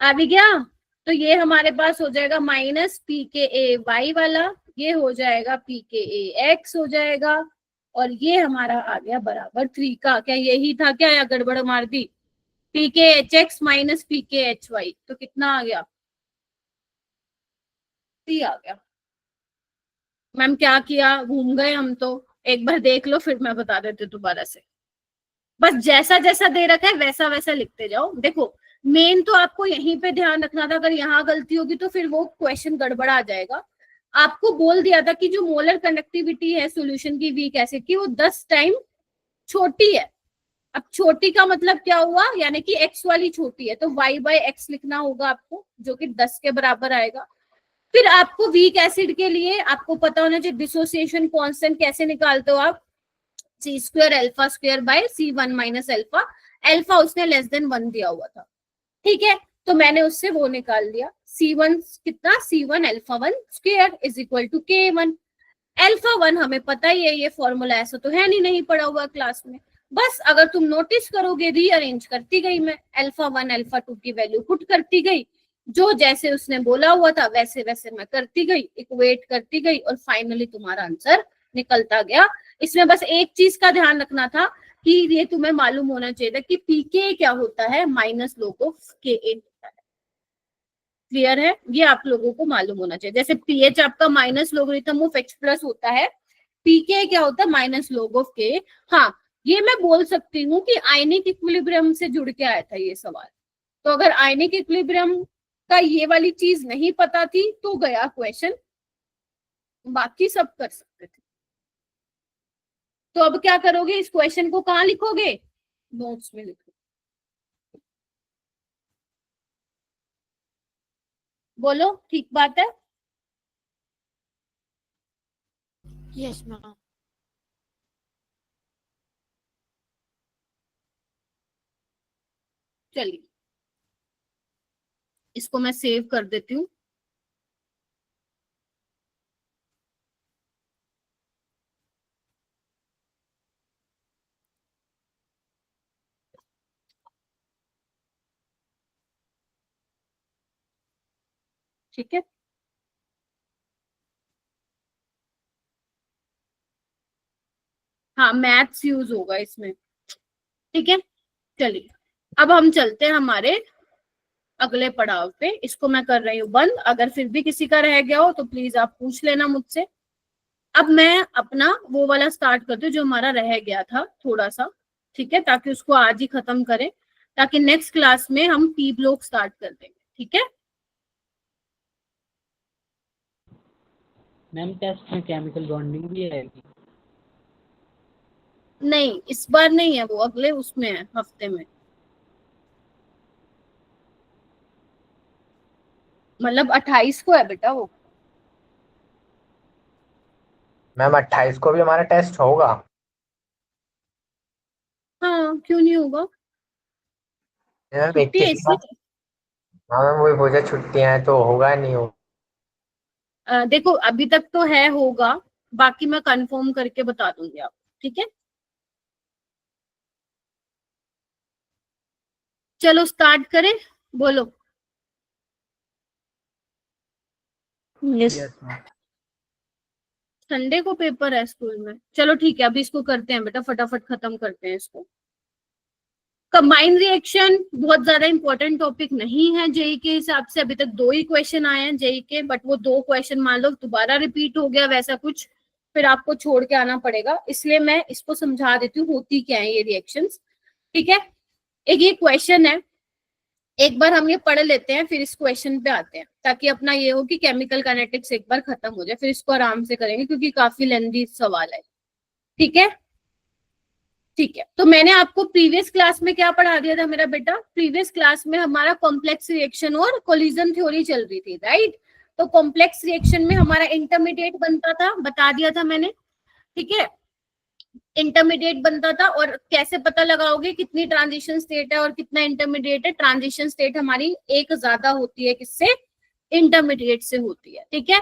आ भी गया। तो ये हमारे पास हो जाएगा माइनस पी के ए वाई वाला, ये हो जाएगा पी के ए एक्स हो जाएगा, और ये हमारा आ गया बराबर 3 का। क्या यही था क्या, या गड़बड़ मार दी? पी के एच एक्स माइनस पी के एच वाई, तो कितना आ गया 3 आ गया। मैम क्या किया, घूम गए हम तो, एक बार देख लो फिर मैं बता देती हूँ दोबारा से। बस जैसा जैसा दे रखा है वैसा वैसा लिखते जाओ। देखो मेन तो आपको यहीं पे ध्यान रखना था, अगर यहाँ गलती होगी तो फिर वो क्वेश्चन गड़बड़ा जाएगा। आपको बोल दिया था कि जो मोलर कंडक्टिविटी है सॉल्यूशन की वीक एसिड की, वो 10 टाइम छोटी है। अब छोटी का मतलब क्या हुआ, यानी कि x वाली छोटी है, तो y बाय एक्स लिखना होगा आपको, जो कि 10 के बराबर आएगा। फिर आपको वीक एसिड के लिए आपको पता होना चाहिए डिसोसिएशन कांस्टेंट कैसे निकालते हो आप, C square alpha square by C1 minus alpha. Alpha उसने लेस देन 1 दिया हुआ था, ठीक है, तो मैंने उससे वो निकाल लिया। C1 कितना, C1 alpha 1 square is equal to K1। Alpha 1 हमें पता ही है, ये फॉर्मूला ऐसा तो है नहीं पढ़ा हुआ क्लास में। बस अगर तुम नोटिस करोगे रीअरेंज करती गई मैं, अल्फा 1 अल्फा 2 की वैल्यू पुट करती गई, जो जैसे उसने बोला हुआ था वैसे वैसे मैं करती गई, इक्वेट करती गई, और फाइनली तुम्हारा आंसर निकलता गया। इसमें बस एक चीज का ध्यान रखना था कि ये तुम्हें मालूम होना चाहिए था कि पीके क्या होता है, माइनस लोग ऑफ के ए होता है। क्लियर है, ये आप लोगों को मालूम होना चाहिए। जैसे पीएच आपका minus logarithm of x plus होता है, पीके क्या होता है, माइनस लोग ऑफ के। हाँ, ये मैं बोल सकती हूँ कि आयनिक इक्विलिब्रियम से जुड़ के आया था ये सवाल। तो अगर आयनिक इक्विलिब्रियम का ये वाली चीज नहीं पता थी तो गया क्वेश्चन, बाकी सब कर सकते थे। तो अब क्या करोगे, इस क्वेश्चन को कहाँ लिखोगे, नोट्स में लिखो। बोलो ठीक बात है? Yes ma'am. चलिए इसको मैं सेव कर देती हूँ। ठीक है, हाँ मैथ्स यूज होगा इसमें। ठीक है, चलिए अब हम चलते हैं हमारे अगले पड़ाव पे। इसको मैं कर रही हूँ बंद। अगर फिर भी किसी का रह गया हो तो प्लीज आप पूछ लेना मुझसे। अब मैं अपना वो वाला स्टार्ट करती हूँ जो हमारा रह गया था थोड़ा सा, ठीक है, ताकि उसको आज ही खत्म करें, ताकि नेक्स्ट क्लास में हम पी ब्लॉक स्टार्ट कर देंगे, ठीक है। मैम टेस्ट में केमिकल बॉन्डिंग भी आएगी? नहीं, इस बार नहीं है, वो अगले उसमें है, हफ्ते में, मतलब 28 को है बेटा वो। मैम 28 को भी हमारा टेस्ट होगा? हाँ, क्यों नहीं होगा, मैम छुट्टी है इसलिए। हाँ मैम वही बोझा छुट्टियां हैं तो होगा नहीं होगा। देखो अभी तक तो है, होगा, बाकी मैं कंफर्म करके बता दूंगी आपको, ठीक है। चलो स्टार्ट करें, बोलो। Yes. संडे को पेपर है स्कूल में, चलो ठीक है, अभी इसको करते हैं बेटा, फटाफट खत्म करते हैं इसको। कंबाइंड रिएक्शन बहुत ज्यादा इंपॉर्टेंट टॉपिक नहीं है जेई के हिसाब से, अभी तक 2 ही क्वेश्चन आए हैं जेई के, बट वो 2 क्वेश्चन मान लो दोबारा रिपीट हो गया वैसा कुछ, फिर आपको छोड़ के आना पड़ेगा, इसलिए मैं इसको समझा देती हूँ होती क्या है ये रिएक्शंस, ठीक है। एक ये क्वेश्चन है, एक बार हम ये पढ़ लेते हैं फिर इस क्वेश्चन पे आते हैं, ताकि अपना ये हो कि केमिकल काइनेटिक्स एक बार खत्म हो जाए, फिर इसको आराम से करेंगे क्योंकि काफी लेंथी सवाल है, ठीक है। ठीक है, तो मैंने आपको प्रीवियस क्लास में क्या पढ़ा दिया था मेरा बेटा, प्रीवियस क्लास में हमारा कॉम्प्लेक्स रिएक्शन और कोलिजन थ्योरी चल रही थी, राइट। तो कॉम्प्लेक्स रिएक्शन में हमारा इंटरमीडिएट बनता था, बता दिया था मैंने, ठीक है, इंटरमीडिएट बनता था। और कैसे पता लगाओगे कितनी ट्रांजिशन स्टेट है और कितना इंटरमीडिएट है, ट्रांजिशन स्टेट हमारी एक ज्यादा होती है किससे, इंटरमीडिएट से होती है, ठीक है।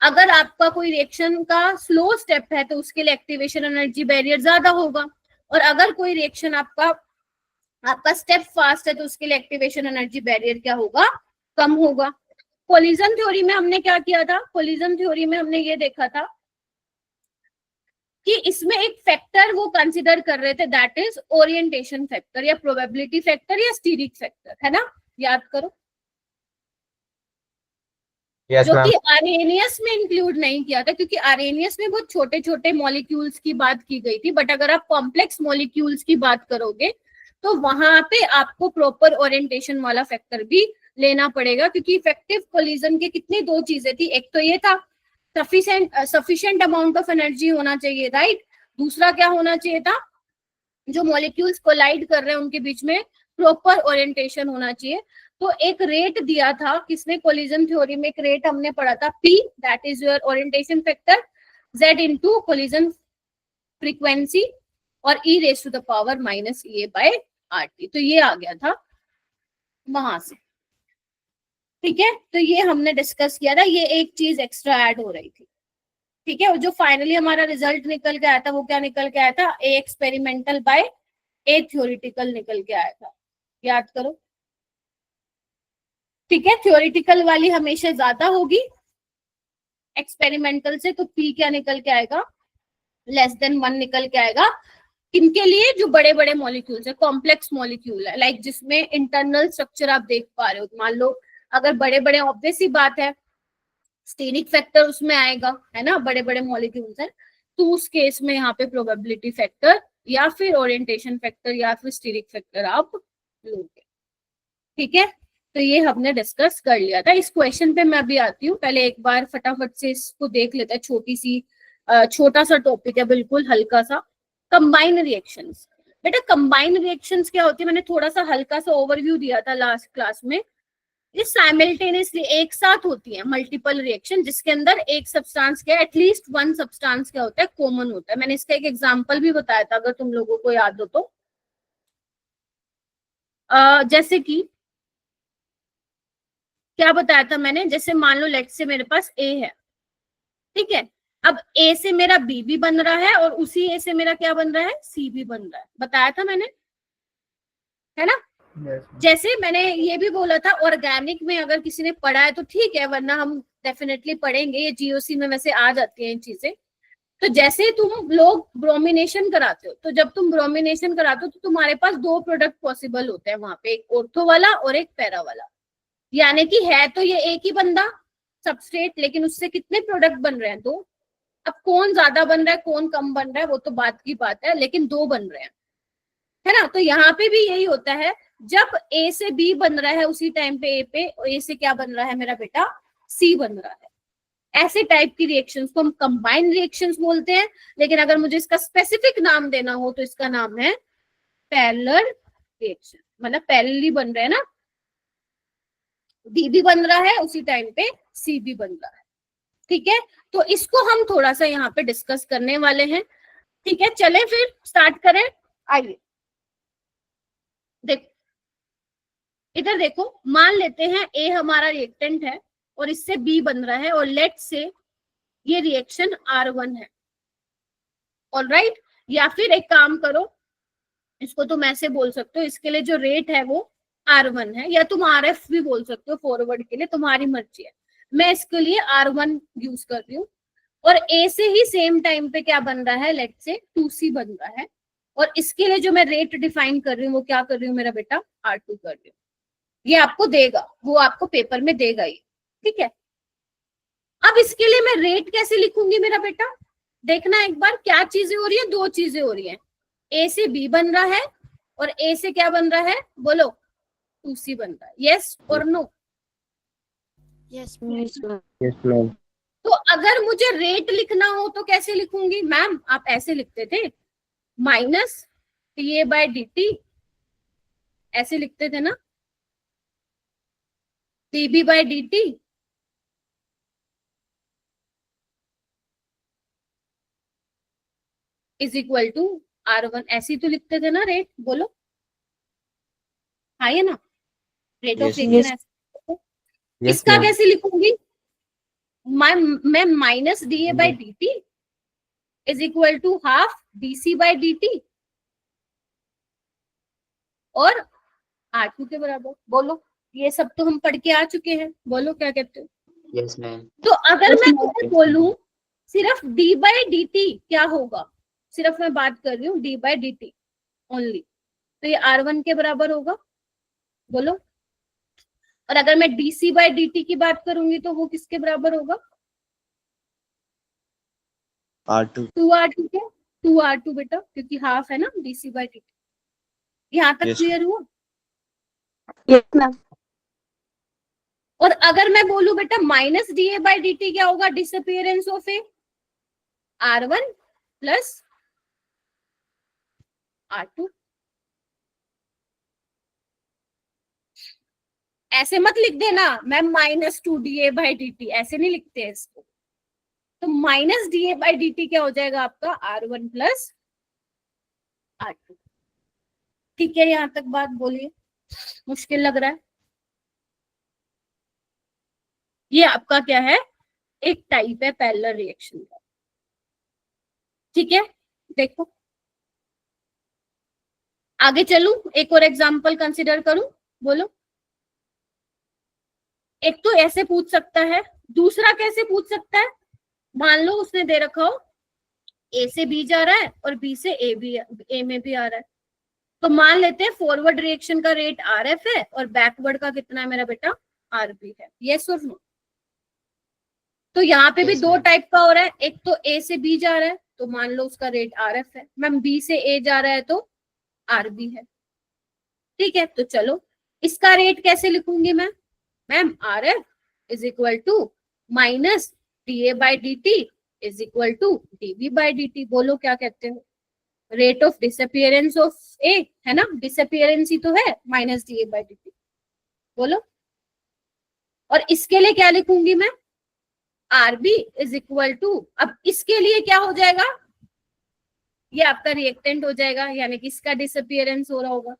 अगर आपका कोई रिएक्शन का स्लो स्टेप है तो उसके लिए एक्टिवेशन एनर्जी बैरियर ज्यादा होगा, और अगर कोई रिएक्शन आपका स्टेप फास्ट है तो उसके लिए एक्टिवेशन एनर्जी बैरियर क्या होगा, कम होगा। कोलिजन थ्योरी में हमने क्या किया था, कोलिजन थ्योरी में हमने ये देखा था कि इसमें एक फैक्टर वो कंसिडर कर रहे थे, दैट इज ओरिएंटेशन फैक्टर या प्रोबेबिलिटी फैक्टर या स्टीरिक फैक्टर, है ना, याद करो। यस जो मैम। कि आर्रेनियस में इंक्लूड नहीं किया था, क्योंकि आर्रेनियस में बहुत छोटे छोटे मॉलिक्यूल्स की बात की गई थी, बट अगर आप कॉम्प्लेक्स मॉलिक्यूल्स की बात करोगे तो वहां पे आपको प्रॉपर ओरिएंटेशन वाला फैक्टर भी लेना पड़ेगा, क्योंकि इफेक्टिव कोलिजन के कितनी 2 चीजें थी, एक तो ये था सफिशिएंट अमाउंट ऑफ एनर्जी होना चाहिए, राइट। दूसरा क्या होना चाहिए था, जो मॉलिक्यूल्स कोलाइड कर रहे हैं उनके बीच में प्रॉपर ओरिएंटेशन होना चाहिए। तो एक रेट दिया था किसने, कोलिजन थ्योरी में एक रेट हमने पढ़ा था, P, that is your orientation factor, Z into collision frequency, और E raise to the power minus EA/RT, तो ये आ गया था वहां से, ठीक है। तो ये हमने डिस्कस किया था, ये एक चीज एक्स्ट्रा ऐड हो रही थी, ठीक है। और जो फाइनली हमारा रिजल्ट निकल के आया था वो क्या निकल के आया था, A experimental by A theoretical निकल के आया था, याद करो, ठीक है। थ्योरिटिकल वाली हमेशा ज्यादा होगी एक्सपेरिमेंटल से, तो P क्या निकल के आएगा, <1 निकल के आएगा। किनके लिए, जो बड़े बड़े मॉलिक्यूल्स है, कॉम्प्लेक्स मॉलिक्यूल है, लाइक जिसमें इंटरनल स्ट्रक्चर आप देख पा रहे हो, मान लो अगर बड़े बड़े, ऑब्वियस ही बात है स्टेरिक फैक्टर उसमें आएगा, है ना, बड़े बड़े मॉलिक्यूल्स है, तो उस केस में यहाँ पे प्रोबेबिलिटी फैक्टर या फिर ओरिएंटेशन फैक्टर या फिर स्टेरिक फैक्टर आप लोगे, ठीक है। तो ये हमने डिस्कस कर लिया था। इस क्वेश्चन पे मैं अभी आती हूँ, पहले एक बार फटाफट से इसको देख लेते हैं, छोटा सा टॉपिक है, बिल्कुल हल्का सा, कंबाइन रिएक्शंस। बेटा कंबाइन रिएक्शंस क्या होती है, मैंने थोड़ा सा हल्का सा ओवरव्यू दिया था लास्ट क्लास में। ये साइमल्टेनियसली एक साथ होती है मल्टीपल रिएक्शन, जिसके अंदर एक सब्सटेंस क्या, एटलीस्ट 1 सब्सटेंस क्या होता है, कॉमन होता है। मैंने इसका एक एग्जांपल भी बताया था, अगर तुम लोगों को याद हो तो, जैसे कि क्या बताया था मैंने, जैसे मान लो लेट से मेरे पास A है, ठीक है, अब A से मेरा B भी बन रहा है और उसी A से मेरा क्या बन रहा है, C भी बन रहा है, बताया था मैंने, है ना। जैसे मैंने ये भी बोला था, ऑर्गेनिक में अगर किसी ने पढ़ा है तो ठीक है, वरना हम डेफिनेटली पढ़ेंगे, ये जीओसी में वैसे आ जाती हैं चीजें। तो जैसे तुम लोग ब्रोमिनेशन कराते हो, तो जब तुम ब्रोमिनेशन कराते हो तो तुम्हारे पास 2 प्रोडक्ट पॉसिबल होते हैं वहां पे, एक ऑर्थो वाला और एक पैरा वाला, यानी कि है तो ये एक ही बंदा सबस्ट्रेट, लेकिन उससे कितने प्रोडक्ट बन रहे हैं? दो। अब कौन ज्यादा बन रहा है कौन कम बन रहा है वो तो बात की बात है, लेकिन दो बन रहे हैं, है ना। तो यहाँ पे भी यही होता है, जब ए से बी बन रहा है उसी टाइम पे ए से क्या बन रहा है मेरा बेटा? सी बन रहा है। ऐसे टाइप की रिएक्शंस को हम कंबाइंड रिएक्शंस बोलते हैं, लेकिन अगर मुझे इसका स्पेसिफिक नाम देना हो तो इसका नाम है पैरेलल रिएक्शन। मतलब पैरेलली बन रहे हैं ना, बी भी बन रहा है उसी टाइम पे सी भी बन रहा है। ठीक है, तो इसको हम थोड़ा सा यहाँ पे डिस्कस करने वाले हैं। ठीक है, चले फिर स्टार्ट करें। आइए देखो, इधर देखो, मान लेते हैं ए हमारा रिएक्टेंट है और इससे बी बन रहा है, और लेट से ये रिएक्शन R1 है। ऑलराइट, या फिर एक काम करो, इसको तुम ऐसे बोल सकते हो, इसके लिए जो रेट है वो R1 है, या तुम RF भी बोल सकते हो फॉरवर्ड के लिए, तुम्हारी मर्जी है। मैं इसके लिए R1 यूज कर रही हूँ। और ए से ही सेम टाइम पे क्या बन रहा है? लेट से 2C बन रहा है, और इसके लिए जो मैं रेट डिफाइन कर रही हूँ वो क्या कर रही हूँ मेरा बेटा? R2 कर रही हूँ। ये आपको देगा, वो आपको पेपर में देगा ये। ठीक है, अब इसके लिए मैं रेट कैसे लिखूंगी मेरा बेटा? देखना एक बार, क्या चीजें हो रही है? दो चीजें हो रही है, ए से बी बन रहा है और ए से क्या बन रहा है? बोलो, 2C बन रहा है। यस और no? Yes, Yes, ma'am. Yes ma'am. तो अगर मुझे रेट लिखना हो तो कैसे लिखूंगी? मैम आप ऐसे लिखते थे, माइनस dA/dt, ऐसे लिखते थे ना, dB/dt is equal to R1, ऐसे ही तो लिखते थे ना रेट। बोलो, हाँ ये ना, rate of Yes, reaction. Yes इसका मैम। कैसे लिखूंगी? मैं minus dA/dt is equal to half dC/dt और R2 के बराबर। बोलो, ये सब तो हम पढ़ के आ चुके हैं, बोलो क्या कहते हो? Yes ma'am. तो अगर मैं तुम्हें बोलूं सिर्फ d/dt क्या होगा, सिर्फ मैं बात कर रही हूँ d/dt ओनली, तो ये R1 के बराबर होगा। बोलो, और अगर मैं dC/dt की बात करूंगी तो वो किसके बराबर होगा? R2। 2R2 के, 2R2 बेटा, क्योंकि हाफ है ना dC/dt। यहाँ तक Yes. क्लियर हुआ? Yes, ma'am. और अगर मैं बोलूं बेटा माइनस dA/dt क्या होगा? Disappearance of A, R1 plus R2। ऐसे मत लिख देना मैम माइनस 2dA/dt, ऐसे नहीं लिखते हैं इसको। तो माइनस dA/dt क्या हो जाएगा आपका? R1 plus R2। ठीक है, यहां तक बात बोलिए, मुश्किल लग रहा है? ये आपका क्या है? एक टाइप है पैरेलल रिएक्शन का। ठीक है, देखो आगे चलूं, एक और एग्जांपल कंसीडर करूं। बोलो, एक तो ऐसे पूछ सकता है, दूसरा कैसे पूछ सकता है? मान लो उसने दे रखा हो ए से बी जा रहा है और बी से ए में भी आ रहा है, तो मान लेते हैं फॉरवर्ड रिएक्शन का रेट RF है और बैकवर्ड का कितना है मेरा बेटा? RB है। यस और नो? तो यहाँ पे भी Yes, दो ma'am. टाइप का हो रहा है, एक तो ए से बी जा रहा है तो मान लो उसका रेट RF है, मैम बी से ए जा रहा है तो RB है। ठीक है, तो चलो इसका रेट कैसे लिखूंगी मैं? Ma'am RF is equal to minus dA/dt is equal to dB/dt। बोलो क्या कहते हो? Rate of disappearance of A है ना, डिसअपियरेंस ही तो है माइनस dA/dt। बोलो, और इसके लिए क्या लिखूंगी मैं? RB इज इक्वल टू, अब इसके लिए क्या हो जाएगा? ये आपका रिएक्टेंट हो जाएगा, यानी कि इसका डिसअपियरेंस हो रहा होगा।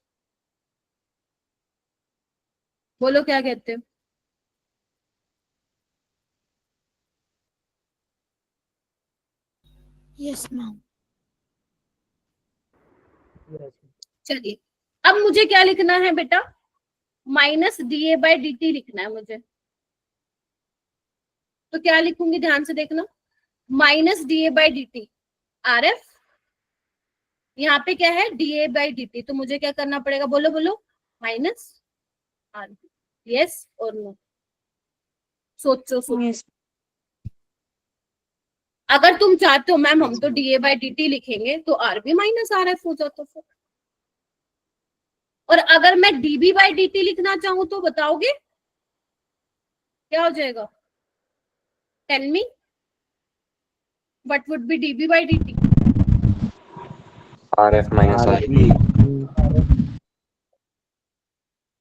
बोलो क्या कहते हो? yes, ma'am. चलिए, अब मुझे क्या लिखना है बेटा? माइनस dA/dt लिखना है मुझे। तो क्या लिखूंगी, ध्यान से देखना, माइनस dA/dt RF, यहाँ पे क्या है? dA/dt, तो मुझे क्या करना पड़ेगा? बोलो बोलो, माइनस RB। यस और नो? सोचो सोचो। Yes. अगर तुम चाहते हो मैम हम तो डीए बाई डी टी लिखेंगे तो R B minus R F हो जाता फिर। और अगर मैं डीबी बाई डी टी लिखना चाहूं तो बताओगे क्या हो जाएगा? Tell me what would be DB by D T? RF minus RB.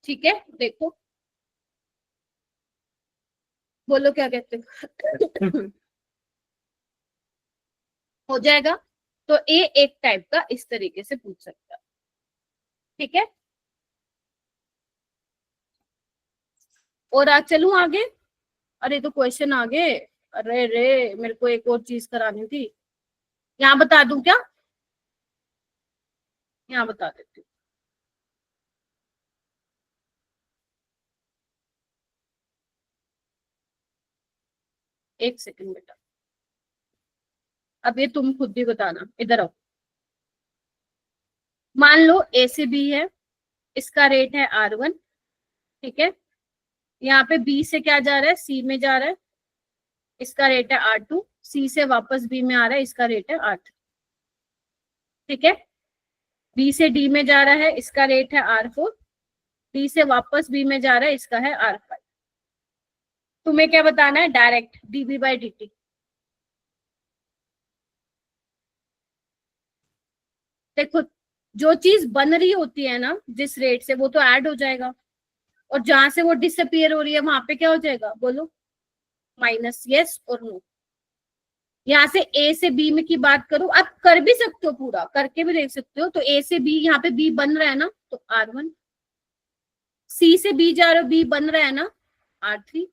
ठीक है, देखो बोलो क्या कहते हो। हो जाएगा। तो ए एक टाइप का इस तरीके से पूछ सकता है, ठीक है। और आज चलूं आगे? अरे तो क्वेश्चन आगे, अरे रे मेरे को एक और चीज करानी थी। यहाँ बता दूं क्या? यहाँ बता देती हूँ। एक सेकंड बेटा, अब ये तुम खुद भी बताना, इधर आओ। मान लो ए से बी है, इसका रेट है R1, ठीक है। यहाँ पे बी से क्या जा रहा है? सी में जा रहा है, इसका रेट है R2। सी से वापस बी में आ रहा है, इसका रेट है R3, ठीक है। बी से डी में जा रहा है, इसका रेट है R4। डी से वापस बी में जा रहा है, इसका है R5। तुम्हें क्या बताना है? Direct dB by D T. देखो जो चीज बन रही होती है ना जिस रेट से, वो तो ऐड हो जाएगा, और जहां से वो डिसअपियर हो रही है वहां पे क्या हो जाएगा? बोलो माइनस। यस और नो? यहाँ से ए से बी में की बात करूं, आप कर भी सकते हो, पूरा करके भी देख सकते हो। तो ए से बी, यहाँ पे बी बन रहा है ना, तो R1। सी से बी जा रहे हो, बी बन रहा है ना, R3।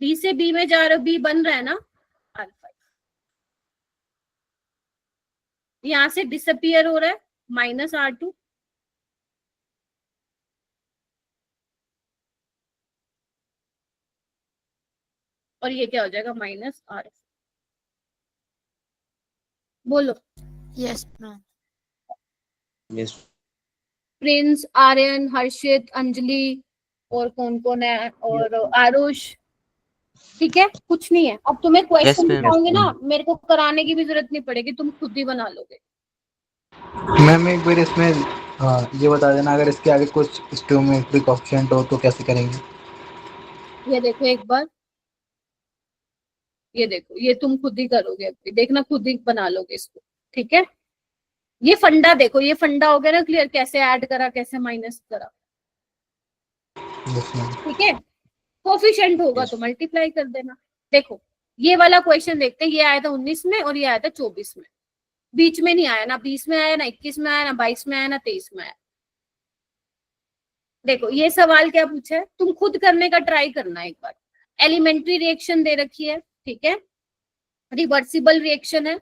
डी से बी में जा रहे हो, बी बन रहा है ना, R5। यहाँ से डिसअपियर हो रहा है, माइनस R2। और ये क्या हो जाएगा? Minus RF। बोलो। Yes, ma'am. Yes. Prince, Aryan, Harshit, Anjali और कौन कौन है, और आरुष, ठीक है। कुछ नहीं है। अब तुम्हें क्वेश्चन ma'am. दिखाऊंगी ना, मेरे को कराने की भी जरूरत नहीं पड़ेगी, तुम खुद ही बना लोगे। मैम एक बार इसमें ये बता देना, अगर इसके आगे कुछ स्टोमेट्रिक कोएफिशिएंट हो तो कैसे करेंगे? ये देखो एक बार, ये देखो, ये तुम खुद ही करोगे, अभी देखना खुद ही बना लोगे इसको, ठीक है। ये फंडा देखो, ये फंडा हो गया ना क्लियर, कैसे ऐड करा कैसे माइनस करा, Yes, मैम। ठीक है। कोफिशिएंट होगा तो मल्टीप्लाई कर देना। देखो ये वाला क्वेश्चन देखते हैं, ये आया था 19 में और ये आया था 24 में, बीच में नहीं आया, ना 20 में आया, ना 21 में आया, ना 22 में आया, ना 23 में आया। देखो ये सवाल क्या पूछा है, तुम खुद करने का ट्राई करना एक बार। एलिमेंट्री रिएक्शन दे रखी है, ठीक है, रिवर्सिबल रिएक्शन है,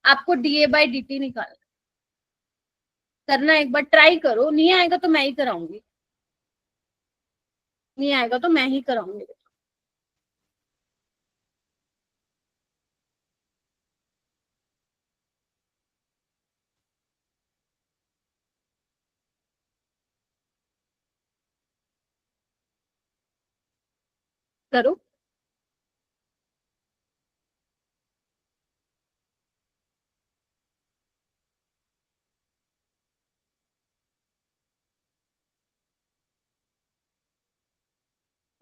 आपको डीए बाई डी टी निकालना करना। एक बार ट्राई करो, नहीं आएगा तो मैं ही कराऊंगी, नहीं आएगा तो मैं ही कराऊंगी। करो।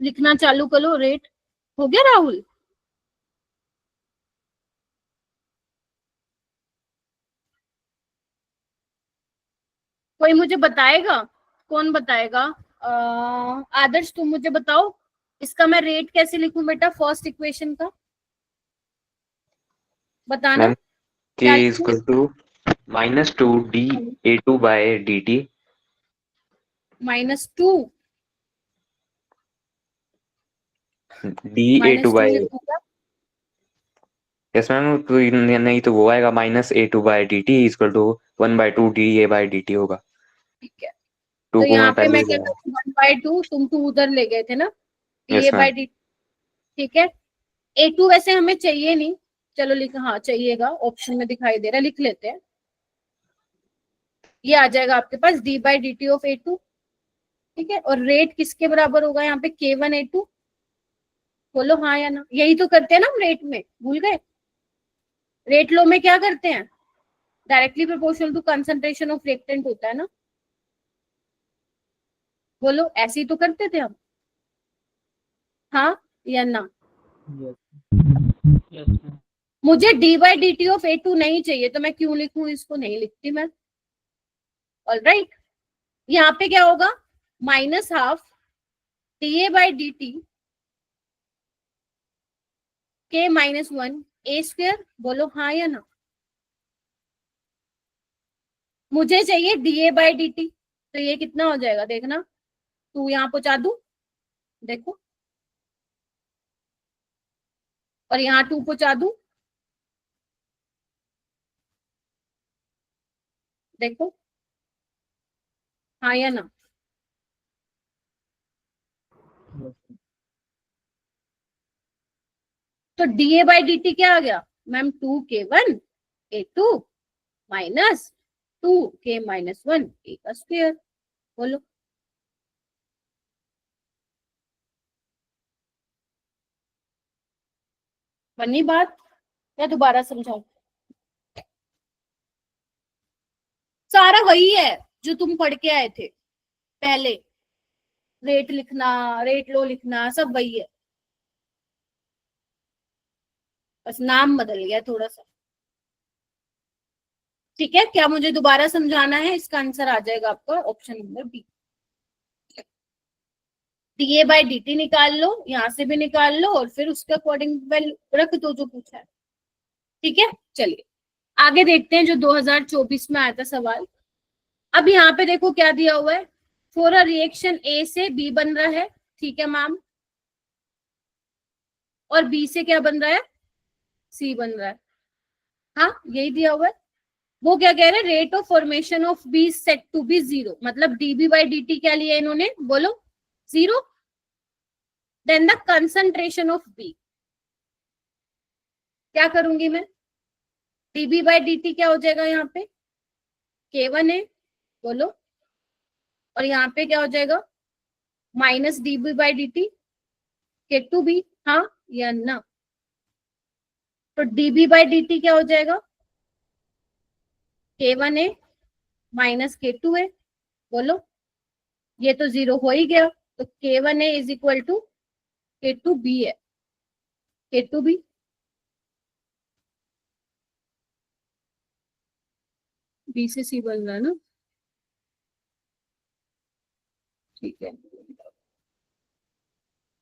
लिखना चालू करो। रेट हो गया राहुल? कोई मुझे बताएगा? कौन बताएगा? आदर्श तुम मुझे बताओ, इसका मैं रेट कैसे लिखूं बेटा, फर्स्ट इक्वेशन का बताना। Ma'am K is equal to -2 dA2 by dt. -2 dA2 by yes ma'am, तो नहीं तो वो आएगा -A2 by dt is equal to 1/2 dA by dt होगा। ठीक है, 2 तो को यहाँ मैं पे पहले मैं क्या करूँ, 1/2, तुम 2 उधर ले गए थे ना, Yes, ये ma'am. बाई डी, ठीक है। A2 वैसे हमें चाहिए नहीं, चलो लिख, हाँ चाहिएगा, ऑप्शन में दिखाई दे रहा है, लिख लेते हैं। ये आ जाएगा आपके पास d by D T of A2, ठीक है, और रेट किसके बराबर होगा यहाँ पे, K1A2, बोलो हाँ या ना। यही तो करते हैं ना हम रेट में, भूल गए? रेट लो में क्या करते हैं, directly proportional to concentration of reactant होता है ना, बोलो ऐसे ही तो करते थे हम, हाँ या ना? yes ma'am. मुझे d/dt ऑफ A2 नहीं चाहिए, तो मैं क्यों लिखूं इसको, नहीं लिखती मैं। ऑलराइट, यहाँ पे क्या होगा, -12 dA/dt K-1 A², बोलो हाँ या ना? मुझे चाहिए dA/dt, तो ये कितना हो जाएगा देखना, 2 यहाँ पहुंचा दू, देखो, और यहाँ 2 पहुंचा दू, देखो हाँ या ना? तो dA/dt क्या आ गया ma'am, 2K1 A2 minus 2K-1 A का स्क्वायर, बोलो। बनी बात या दोबारा समझाओ? सारा वही है जो तुम पढ़ के आए थे पहले, रेट लिखना, रेट लो लिखना, सब वही है, बस नाम बदल गया थोड़ा सा। ठीक है, क्या मुझे दोबारा समझाना है? इसका आंसर आ जाएगा आपका ऑप्शन नंबर बी। dA/dt निकाल लो, यहाँ से भी निकाल लो, और फिर उसके अकॉर्डिंग वैल्यू रख दो जो पूछा है। ठीक है, चलिए आगे देखते हैं जो 2024 में आया था सवाल। अब यहाँ पे देखो क्या दिया हुआ है, फॉर अ रिएक्शन A से B बन रहा है, ठीक है मैम, और B से क्या बन रहा है, C बन रहा है, हाँ यही दिया हुआ है। वो क्या कह रहे हैं, rate of formation of B set to B 0, मतलब dB/dt क्या लिया इन्होंने, बोलो 0, then the concentration of B, क्या करूंगी मैं, dB/dt क्या हो जाएगा यहाँ पे, K1 है, बोलो, और यहाँ पे क्या हो जाएगा, माइनस dB/dt K2B, हाँ या ना? तो dB/dt क्या हो जाएगा, K1 है माइनस K2 है, बोलो, ये तो 0 हो ही गया, तो K1 is equal to K2B है, K2B, B से C बन रहा है ना, ठीक है,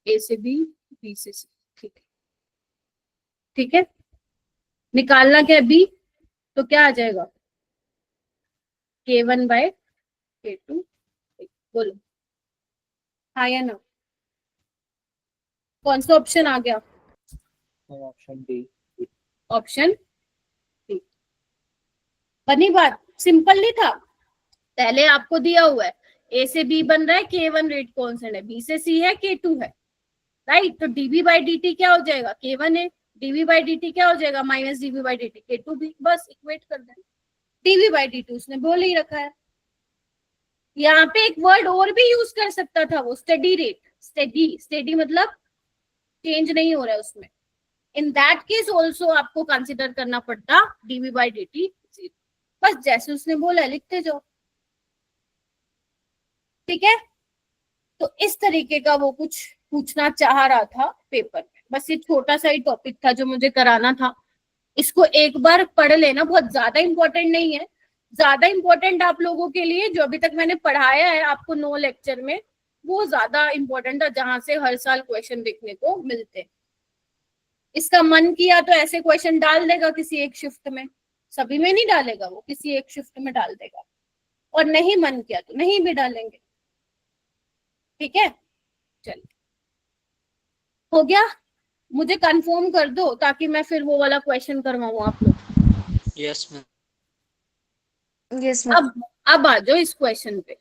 A से B, B से C, ठीक है, ठीक है, निकालना क्या है B, तो क्या आ जाएगा, K1/K2, बोलो हाँ या ना? कौन सा ऑप्शन आ गया, ऑप्शन डी, ऑप्शन डी। बनी बात, सिंपल नहीं था, पहले आपको दिया हुआ है A से B बन रहा है, K1 रेट कांस्टेंट है, B से C है, K2 है, राइट, तो dB/dt क्या हो जाएगा, K1 है, dB/dt क्या हो जाएगा, माइनस dB/dt K2B, बस इक्वेट कर देना, dB/dt उसने बोल ही रखा है। यहाँ पे एक वर्ड और भी यूज कर सकता था वो, स्टेडी रेट, स्टेडी मतलब चेंज नहीं हो रहा है उसमें, इन दैट केस ऑल्सो आपको कंसिडर करना पड़ता dB/dt 0, बस जैसे उसने बोला लिखते जाओ। ठीक है, तो इस तरीके का वो कुछ पूछना चाह रहा था पेपर में, बस ये छोटा सा ही टॉपिक था जो मुझे कराना था, इसको एक बार पढ़ लेना, बहुत ज्यादा इंपॉर्टेंट नहीं है, ज्यादा इंपॉर्टेंट आप लोगों के लिए जो अभी तक मैंने पढ़ाया है आपको 9 लेक्चर में, वो ज्यादा इंपॉर्टेंट था, जहां से हर साल क्वेश्चन देखने को मिलते। इसका मन किया तो ऐसे क्वेश्चन डाल देगा किसी एक शिफ्ट में, सभी में नहीं डालेगा वो, किसी एक शिफ्ट में डाल देगा, और नहीं मन किया तो नहीं भी डालेंगे। ठीक है, चलिए हो गया, मुझे कंफर्म कर दो ताकि मैं फिर वो वाला क्वेश्चन करवाऊं आप लोग। Yes ma'am. Yes ma'am. अब आ जाओ इस क्वेश्चन पे।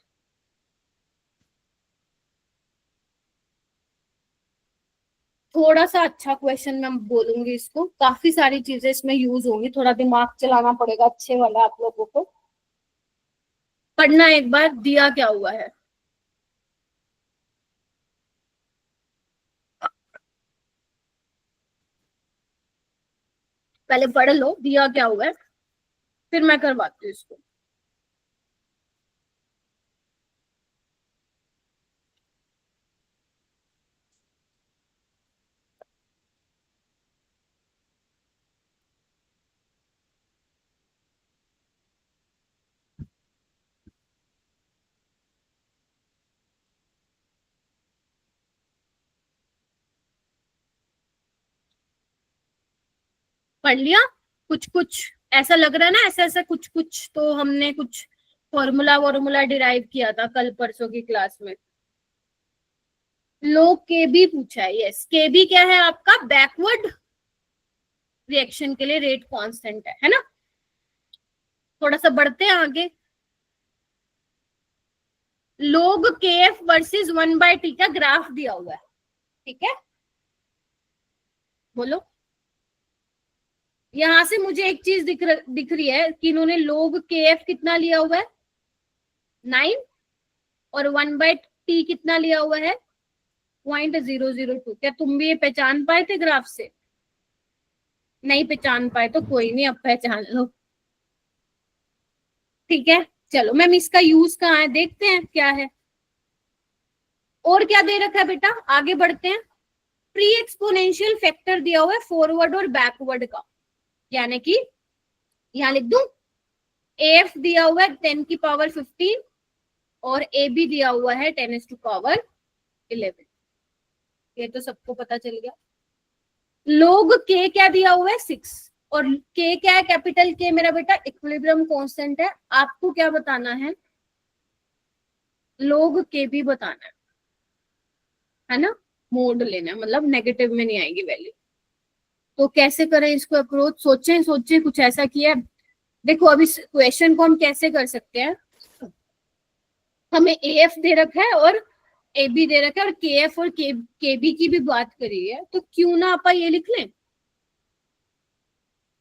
थोड़ा सा अच्छा क्वेश्चन मैं बोलूंगी, इसको काफी सारी चीजें इसमें यूज होंगी, थोड़ा दिमाग चलाना पड़ेगा अच्छे वाला आप लोगों को। पढ़ना एक बार, दिया क्या हुआ है, पहले पढ़ लो दिया क्या हुआ है, फिर मैं करवाती हूँ इसको। पढ़ लिया कुछ कुछ? ऐसा लग रहा है ना, ऐसा ऐसा कुछ कुछ तो हमने कुछ फॉर्मूला वॉर्मूला डिराइव किया था कल परसों की क्लास में। लोग के भी पूछा है, यस के भी क्या है आपका, बैकवर्ड रिएक्शन के लिए रेट कांस्टेंट है ना। थोड़ा सा बढ़ते हैं आगे। लोग के एफ वर्सेज 1/t का ग्राफ दिया हुआ है, ठीक है, बोलो। यहां से मुझे एक चीज दिख रही है कि इन्होंने लोग के एफ कितना लिया हुआ है 9 और 1/t कितना लिया हुआ है 0.002। क्या तुम भी ये पहचान पाए थे ग्राफ से? नहीं पहचान पाए तो कोई नहीं, अब पहचान लो, ठीक है। चलो मैम इसका यूज कहाँ है देखते हैं क्या है। और क्या दे रखा है बेटा, आगे बढ़ते हैं। प्री एक्सपोनेंशियल फैक्टर दिया हुआ है फॉरवर्ड और बैकवर्ड का, यानी कि यहां लिख दूं एफ दिया हुआ है 10 की पावर 15 और ए बी दिया हुआ है 10 की पावर 11। ये तो सबको पता चल गया। लोग के क्या दिया हुआ है 6 और के क्या है कैपिटल के मेरा बेटा इक्विलिब्रियम कांस्टेंट है। आपको क्या बताना है, लोग के भी बताना है ना, मोड लेना है, मतलब नेगेटिव में नहीं आएगी वैल्यू। तो कैसे करें इसको अप्रोच, सोचें सोचें कुछ ऐसा किया। देखो अब इस क्वेश्चन को हम कैसे कर सकते हैं, हमें ए एफ दे रखा है और ए बी दे रखा है और के एफ और के बी की भी बात करी है, तो क्यों ना आप ये लिख लें,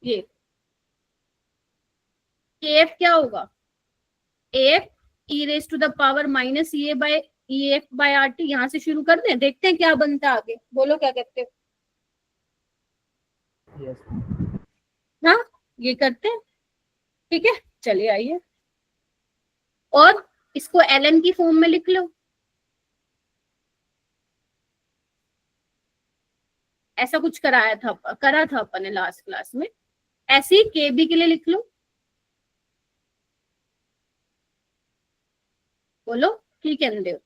ये के एफ क्या होगा, F E raise to the power minus E F by R T. यहां से शुरू कर दें, देखते हैं क्या बनता है आगे, बोलो क्या कहते हो। यस हाँ ये करते हैं, ठीक है, चलिए आइए। और इसको एल की फॉर्म में लिख लो, ऐसा कुछ करा था अपन ने लास्ट क्लास में। ऐसे ही के बी के लिए लिख लो, बोलो ठीक है देव।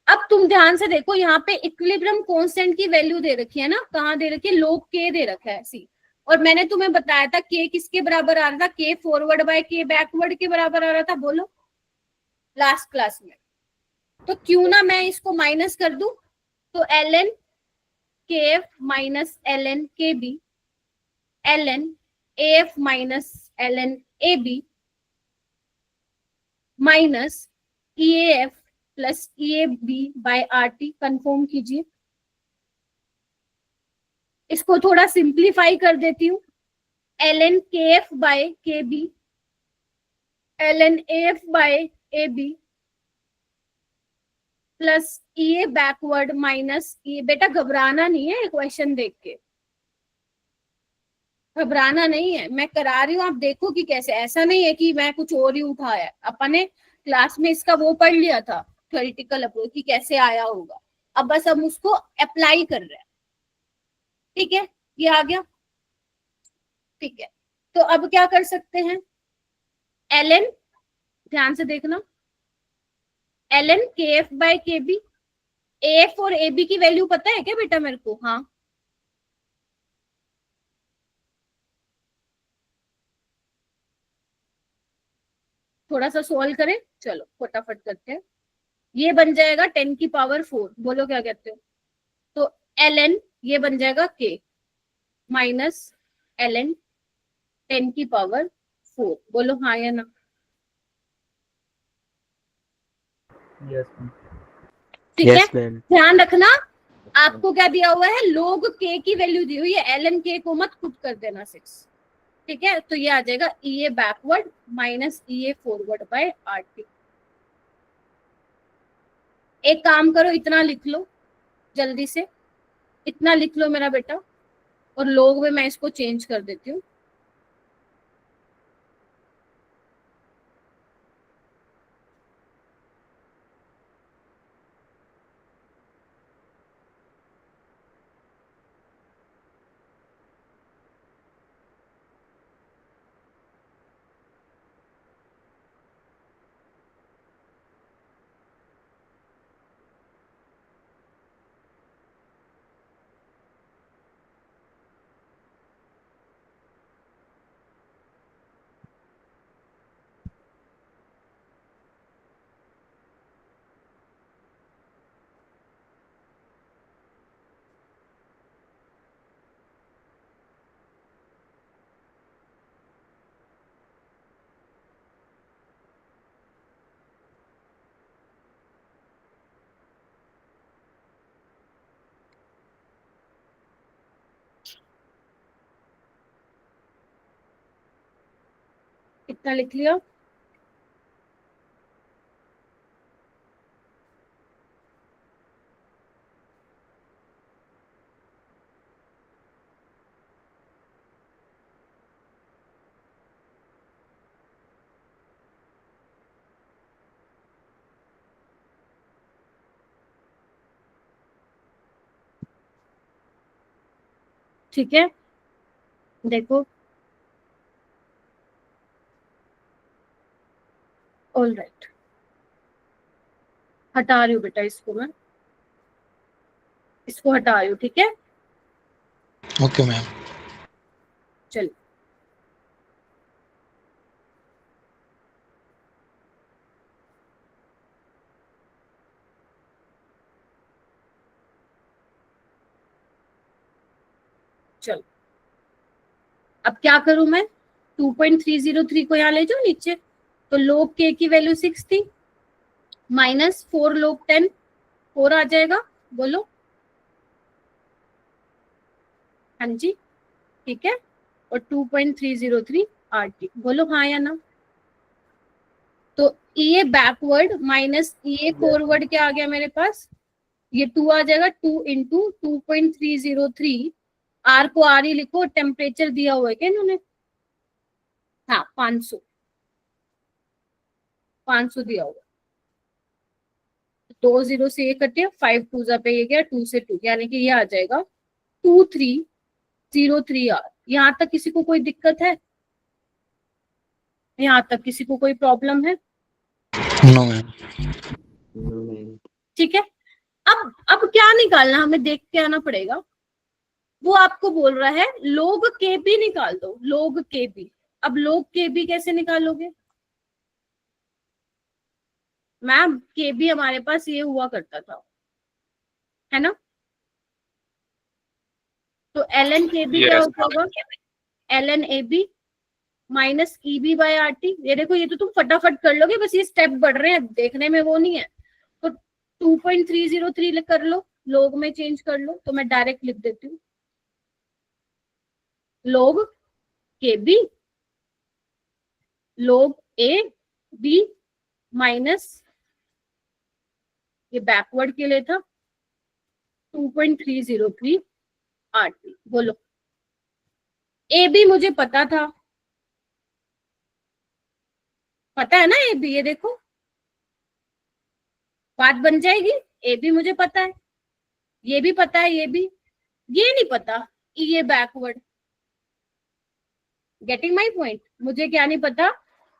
अब तुम ध्यान से देखो, यहाँ पे इक्विलिब्रियम कांस्टेंट की वैल्यू दे रखी है ना, कहाँ दे रखी है, लोग के दे रखा है सी। और मैंने तुम्हें बताया था के किसके बराबर आ रहा था, के फॉरवर्ड बाय के बैकवर्ड के बराबर आ रहा था, बोलो लास्ट क्लास में। तो क्यों ना मैं इसको माइनस कर दूं, तो L N K F minus L N K B, L N A F minus L N A B minus E F plus E A B by R T. Confirm कीजिए। इसको थोड़ा सिंप्लीफाई कर देती हूँ, L N K F by K B, L N A F by A B plus E A backward minus E. बेटा घबराना नहीं है क्वेश्चन देख के, घबराना नहीं है, मैं करा रही हूँ, आप देखो कि कैसे। ऐसा नहीं है कि मैं कुछ और ही उठाया, अपन ने क्लास में इसका वो पढ़ लिया था थ्योरेटिकल अप्रोच कि कैसे आया होगा, अब बस हम उसको अप्लाई कर रहे हैं, ठीक है। ये आ गया, ठीक है। तो अब क्या कर सकते हैं, एल एन, ध्यान से देखना, L N K F by K B, F और ए बी की वैल्यू पता है क्या बेटा मेरे को, हाँ थोड़ा सा सोल्व करें, चलो फटाफट करते हैं। ये बन जाएगा 10 की पावर 4, बोलो क्या कहते हो। तो एल एन ये बन जाएगा के माइनस एल एन 10 की पावर 4, बोलो हाँ या ना। यस ठीक है, यस मैम। ध्यान रखना आपको क्या दिया हुआ है, लोग के की वैल्यू दी हुई है, एल एन के को मत खुद कर देना 6, ठीक है। तो ये आ जाएगा E A backward minus E A forward by R T. एक काम करो, इतना लिख लो जल्दी से, इतना लिख लो मेरा बेटा, और लोग में मैं इसको चेंज कर देती हूँ। इतना लिख लिया। ठीक है, देखो, ऑल राइट, हटा रही हूँ बेटा इसको, मैं इसको हटा रही हूँ, ठीक है। Okay ma'am. चलो, चलो, अब क्या करूं मैं, 2.303 को यहाँ ले जाओ नीचे, तो लोग के की वैल्यू 6 थी, माइनस 4 लोग 10, 4 आ जाएगा, बोलो। हाँ जी, ठीक है, और 2.303 RT, बोलो हाँ या ना। तो ये बैकवर्ड माइनस ये फॉरवर्ड क्या आ गया मेरे पास, ये 2 आ जाएगा, 2 इंटू 2.303, आर को आर ही लिखो, टेम्परेचर दिया हुआ है क्या इन्होंने, हाँ 500 दिया हुआ, 2 0 से ये कटे, 5 2 जा पे ये गया, 2 से 2, यानी कि ये आ जाएगा 2303R। यहाँ तक किसी को कोई दिक्कत है, यहाँ तक किसी को कोई प्रॉब्लम है? No ma'am. ठीक है, अब क्या निकालना, हमें देख के आना पड़ेगा। वो आपको बोल रहा है लोग के बी निकाल दो, लोग के बी। अब लोग के बी कैसे निकालोगे मैम, के बी हमारे पास ये हुआ करता था, है ना। तो एल एन के बी क्या होगा, L N A B minus E B by R T. ये देखो, ये तो तुम फटाफट कर लोगे, बस ये स्टेप बढ़ रहे हैं, देखने में वो नहीं है। तो 2.303 कर लो, लोग में चेंज कर लो, तो मैं डायरेक्ट लिख देती हूँ, लोग के बी, लोग ए बी माइनस, ये बैकवर्ड के लिए था, 2.303 RT। बोलो, ए बी मुझे पता था, पता है ना ए बी, ये देखो बात बन जाएगी। ए बी मुझे पता है, ये भी पता है, ये भी, ये नहीं पता, ये बैकवर्ड। गेटिंग माई पॉइंट, मुझे क्या नहीं पता,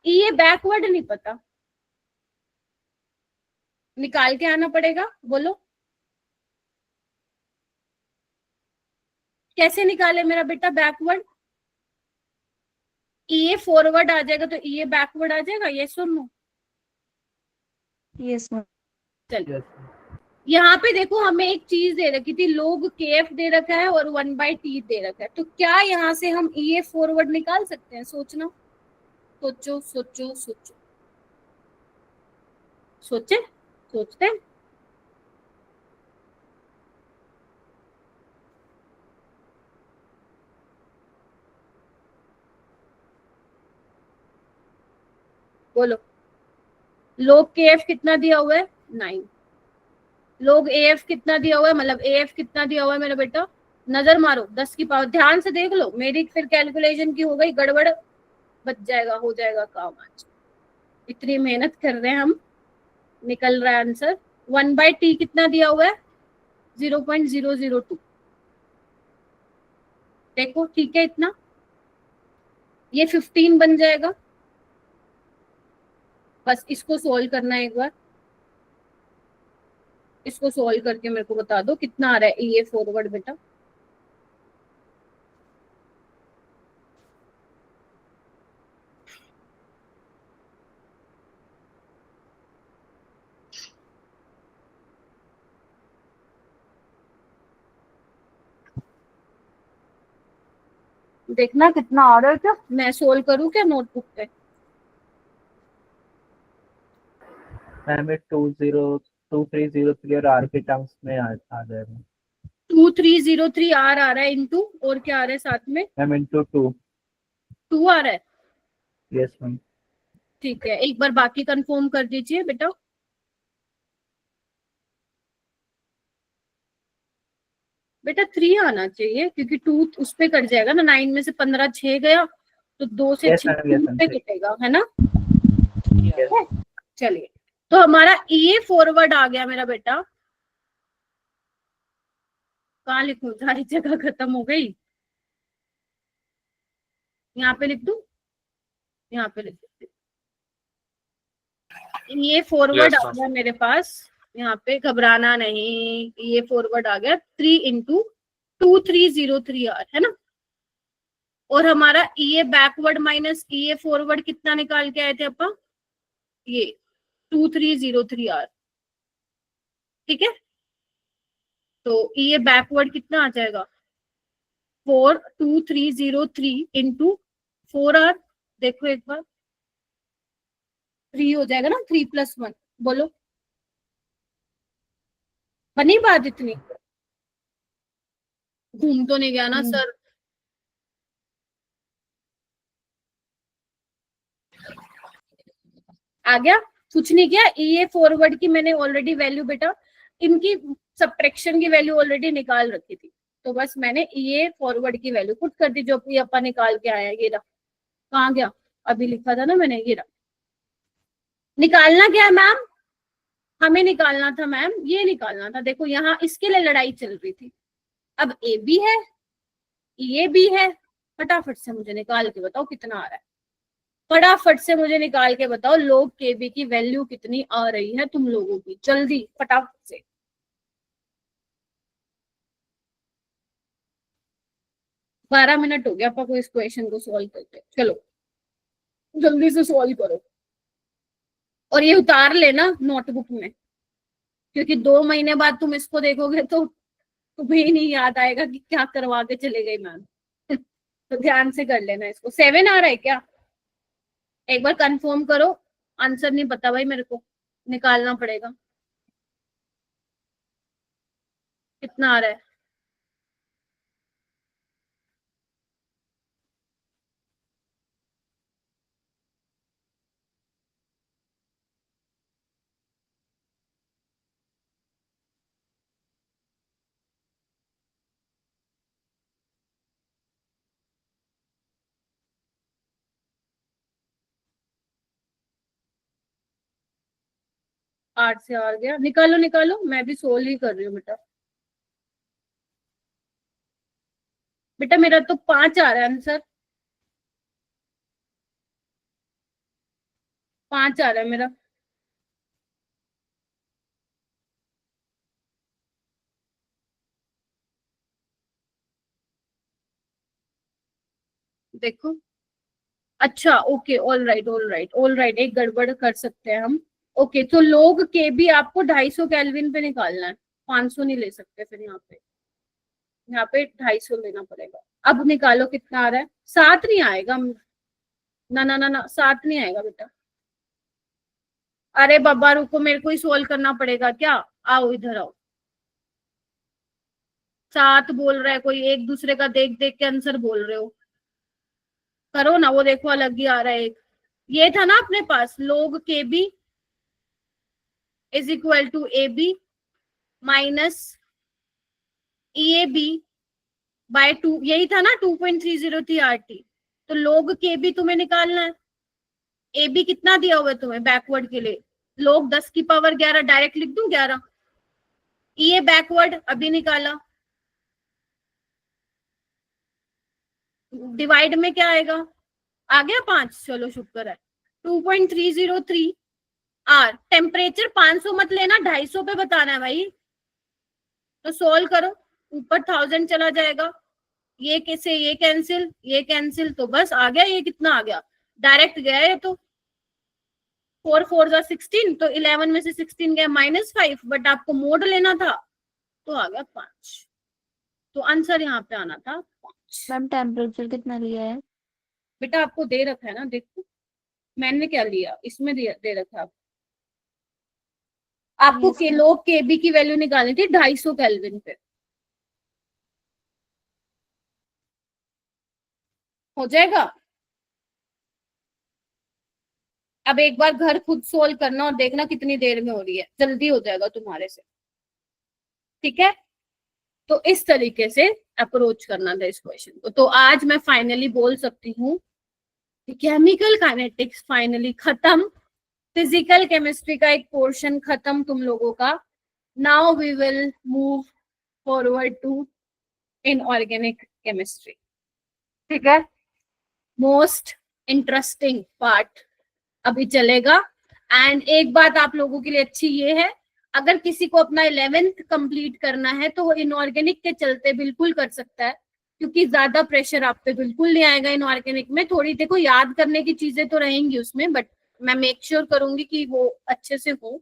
ये बैकवर्ड नहीं पता, निकाल के आना पड़ेगा। बोलो कैसे निकाले मेरा बेटा बैकवर्ड, ये फॉरवर्ड आ जाएगा तो ये बैकवर्ड आ जाएगा, ये सुनो। Yes ma'am. चलो, यहाँ पे देखो हमें एक चीज दे रखी थी, लोग के एफ दे रखा है और 1/t दे रखा है, तो क्या यहाँ से हम ये फॉरवर्ड निकाल सकते हैं, सोचना, सोचो सोचो सोचो, सोचे, सोचते हैं। बोलो, लोग के एफ कितना दिया हुआ है, 9, लोग AF कितना दिया हुआ है, मतलब AF कितना दिया हुआ है मेरा बेटा, नजर मारो 10 की पावर, ध्यान से देख लो, मेरी फिर कैलकुलेशन की हो गई गड़बड़, बच जाएगा, हो जाएगा काम आज। इतनी मेहनत कर रहे हैं हम, निकल रहा है आंसर। 1/t कितना दिया हुआ है, 0.002। देखो ठीक है इतना, ये 15 बन जाएगा। बस इसको सोल्व करना है एक बार, इसको सोल्व करके मेरे को बता दो कितना आ रहा है ये फॉरवर्ड बेटा। देखना कितना आ रहा है, क्या मैं सोल्व करूं क्या नोटबुक पे? मैम 2303 और आर के टर्म्स में आ जाएगा। 2303 आर आ रहा है इंटू, और क्या आ रहा है साथ में? मैम इंटू 2 आ रहा है। Yes ma'am. ठीक है, एक बार बाकी कंफर्म कर दीजिए बेटा। बेटा 3 आना चाहिए, क्योंकि 2 उस पे कट जाएगा ना, 9 में से 15 6 गया, तो 2 से 6 पे कटेगा, है ना? चलिए, तो हमारा ये फॉरवर्ड आ गया मेरा बेटा। कहाँ लिखूं, सारी जगह खत्म हो गई। यहाँ पे लिख दूं, यहाँ पे लिख दूं। ये फॉरवर्ड आ गया मेरे पास, यहाँ पे घबराना नहीं, ये फॉरवर्ड आ गया 3 इंटू 2303 आर, है ना? और हमारा ये बैकवर्ड माइनस ये फॉरवर्ड कितना निकाल के आए थे अपन, ये 2303 आर, ठीक है? तो ये बैकवर्ड कितना आ जाएगा, 42303 इंटू 4 आर। देखो एक बार, 3 हो जाएगा ना, 3 + 1, बोलो बनी बात? इतनी घूम तो नहीं गया ना सर? आ गया, कुछ नहीं किया। ये फॉरवर्ड की मैंने ऑलरेडी वैल्यू बेटा, इनकी सब्ट्रैक्शन की वैल्यू ऑलरेडी निकाल रखी थी, तो बस मैंने ये फॉरवर्ड की वैल्यू पुट कर दी, जो कि अपन निकाल के आए हैं। ये रहा, कहाँ गया, अभी लिखा था ना मैंने, ये रहा। निकालना क्या है मैम, हमें निकालना था मैम, ये निकालना था। देखो यहाँ इसके लिए लड़ाई चल रही थी। अब ए बी है, ये भी है, फटाफट से मुझे निकाल के बताओ कितना आ रहा है। फटाफट से मुझे निकाल के बताओ लोग के बी की वैल्यू कितनी आ रही है तुम लोगों की, जल्दी फटाफट से। बारह मिनट हो गया आपको इस क्वेश्चन को सॉल्व करते, चलो जल्दी से सॉल्व करो। और ये उतार लेना नोटबुक में, क्योंकि 2 महीने बाद तुम इसको देखोगे तो तुम्हें ही नहीं याद आएगा कि क्या करवा के चले गई मैम। तो ध्यान से कर लेना इसको। 7 आ रहा है क्या, एक बार कंफर्म करो। आंसर नहीं पता भाई मेरे को, निकालना पड़ेगा। कितना आ रहा है? आठ से आ गया, निकालो निकालो, मैं भी सोल्व ही कर रही हूँ बेटा। बेटा मेरा तो 5 आ रहा है आंसर, 5 आ रहा है मेरा। देखो, अच्छा okay, all right all right all right, एक गड़बड़ कर सकते हैं हम। ओके, तो लोग के भी आपको 250 केल्विन पे निकालना है, 500 नहीं ले सकते फिर। यहाँ पे 250 लेना पड़ेगा। अब निकालो कितना आ रहा है, 7 नहीं आएगा ना ना ना ना, 7 नहीं आएगा बेटा। अरे बाबा रुको, मेरे को ही सोल्व करना पड़ेगा क्या, आओ इधर आओ। 7 बोल रहा है कोई, एक दूसरे का देख देख के आंसर बोल रहे हो, करो ना। वो देखो अलग ही आ रहा है एक, ये था ना अपने पास, log K B is equal to A B minus EAB by 2, यही था ना 2.30 थी RT, तो log KB तुम्हें निकालना है। AB कितना दिया हुआ है तुम्हें बैकवर्ड के लिए, log 10 की पावर 11, डायरेक्ट लिख दूं 11। EA बैकवर्ड अभी निकाला, डिवाइड में क्या आएगा, आ गया 5, चलो शुक्र है। 2.303 R, टेम्परेचर 500 मत लेना, 250 पे बताना है भाई। तो सोल्व करो, ऊपर 1000 चला जाएगा, ये कैसे, ये कैंसिल, तो बस आ गया। ये कितना आ गया, डायरेक्ट गया ये तो। 4 4 16, तो 11 में से 16 गया -5, बट आपको मोड लेना था तो आ गया 5। तो आंसर यहाँ पे आना था 5। मैम टेम्परेचर कितना लिया है? बेटा आपको दे रखा है ना, देखो मैंने क्या लिया, इसमें दे रखा है आपको। के लोग केबी की वैल्यू निकालनी थी 250 केल्विन पे, हो जाएगा। अब एक बार घर खुद सोल्व करना और देखना कितनी देर में हो रही है, जल्दी हो जाएगा तुम्हारे से, ठीक है। तो इस तरीके से अप्रोच करना था इस क्वेश्चन को। तो आज मैं फाइनली बोल सकती हूँ कि केमिकल काइनेटिक्स फाइनली खत्म, फिजिकल केमिस्ट्री का एक पोर्शन खत्म तुम लोगों का। Now we will move forward to inorganic chemistry, ठीक है। मोस्ट इंटरेस्टिंग पार्ट अभी चलेगा। एंड एक बात आप लोगों के लिए अच्छी ये है, अगर किसी को अपना 11th कंप्लीट करना है तो वो इनऑर्गेनिक के चलते बिल्कुल कर सकता है, क्योंकि ज्यादा प्रेशर आप पे बिल्कुल नहीं आएगा इनऑर्गेनिक में। थोड़ी देखो याद करने की चीजें तो रहेंगी उसमें, बट मैं मेक श्योर करूंगी कि वो अच्छे से हो,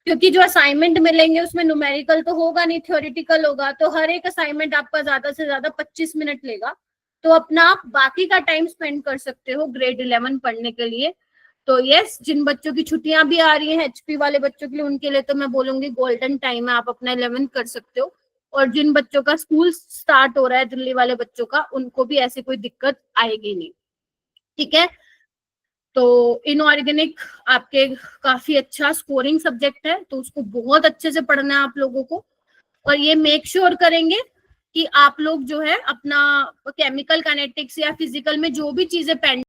क्योंकि जो असाइनमेंट मिलेंगे उसमें न्यूमेरिकल तो होगा नहीं, थ्योरेटिकल होगा। तो हर एक असाइनमेंट आपका ज्यादा से ज्यादा 25 मिनट लेगा, तो अपना आप बाकी का टाइम स्पेंड कर सकते हो ग्रेड 11 पढ़ने के लिए। तो यस, जिन बच्चों की छुट्टियां भी आ रही हैं HP वाले बच्चों के लिए, उनके लिए तो मैं बोलूंगी गोल्डन टाइम है, आप अपना 11th कर सकते हो। और जिन बच्चों का स्कूल स्टार्ट हो रहा है, दिल्ली वाले बच्चों का, उनको भी ऐसी कोई दिक्कत आएगी नहीं, ठीक है। तो इनऑर्गेनिक आपके काफी अच्छा स्कोरिंग सब्जेक्ट है, तो उसको बहुत अच्छे से पढ़ना है आप लोगों को। और ये मेक श्योर करेंगे कि आप लोग जो है अपना केमिकल काइनेटिक्स या फिजिकल में जो भी चीजें पेंडिंग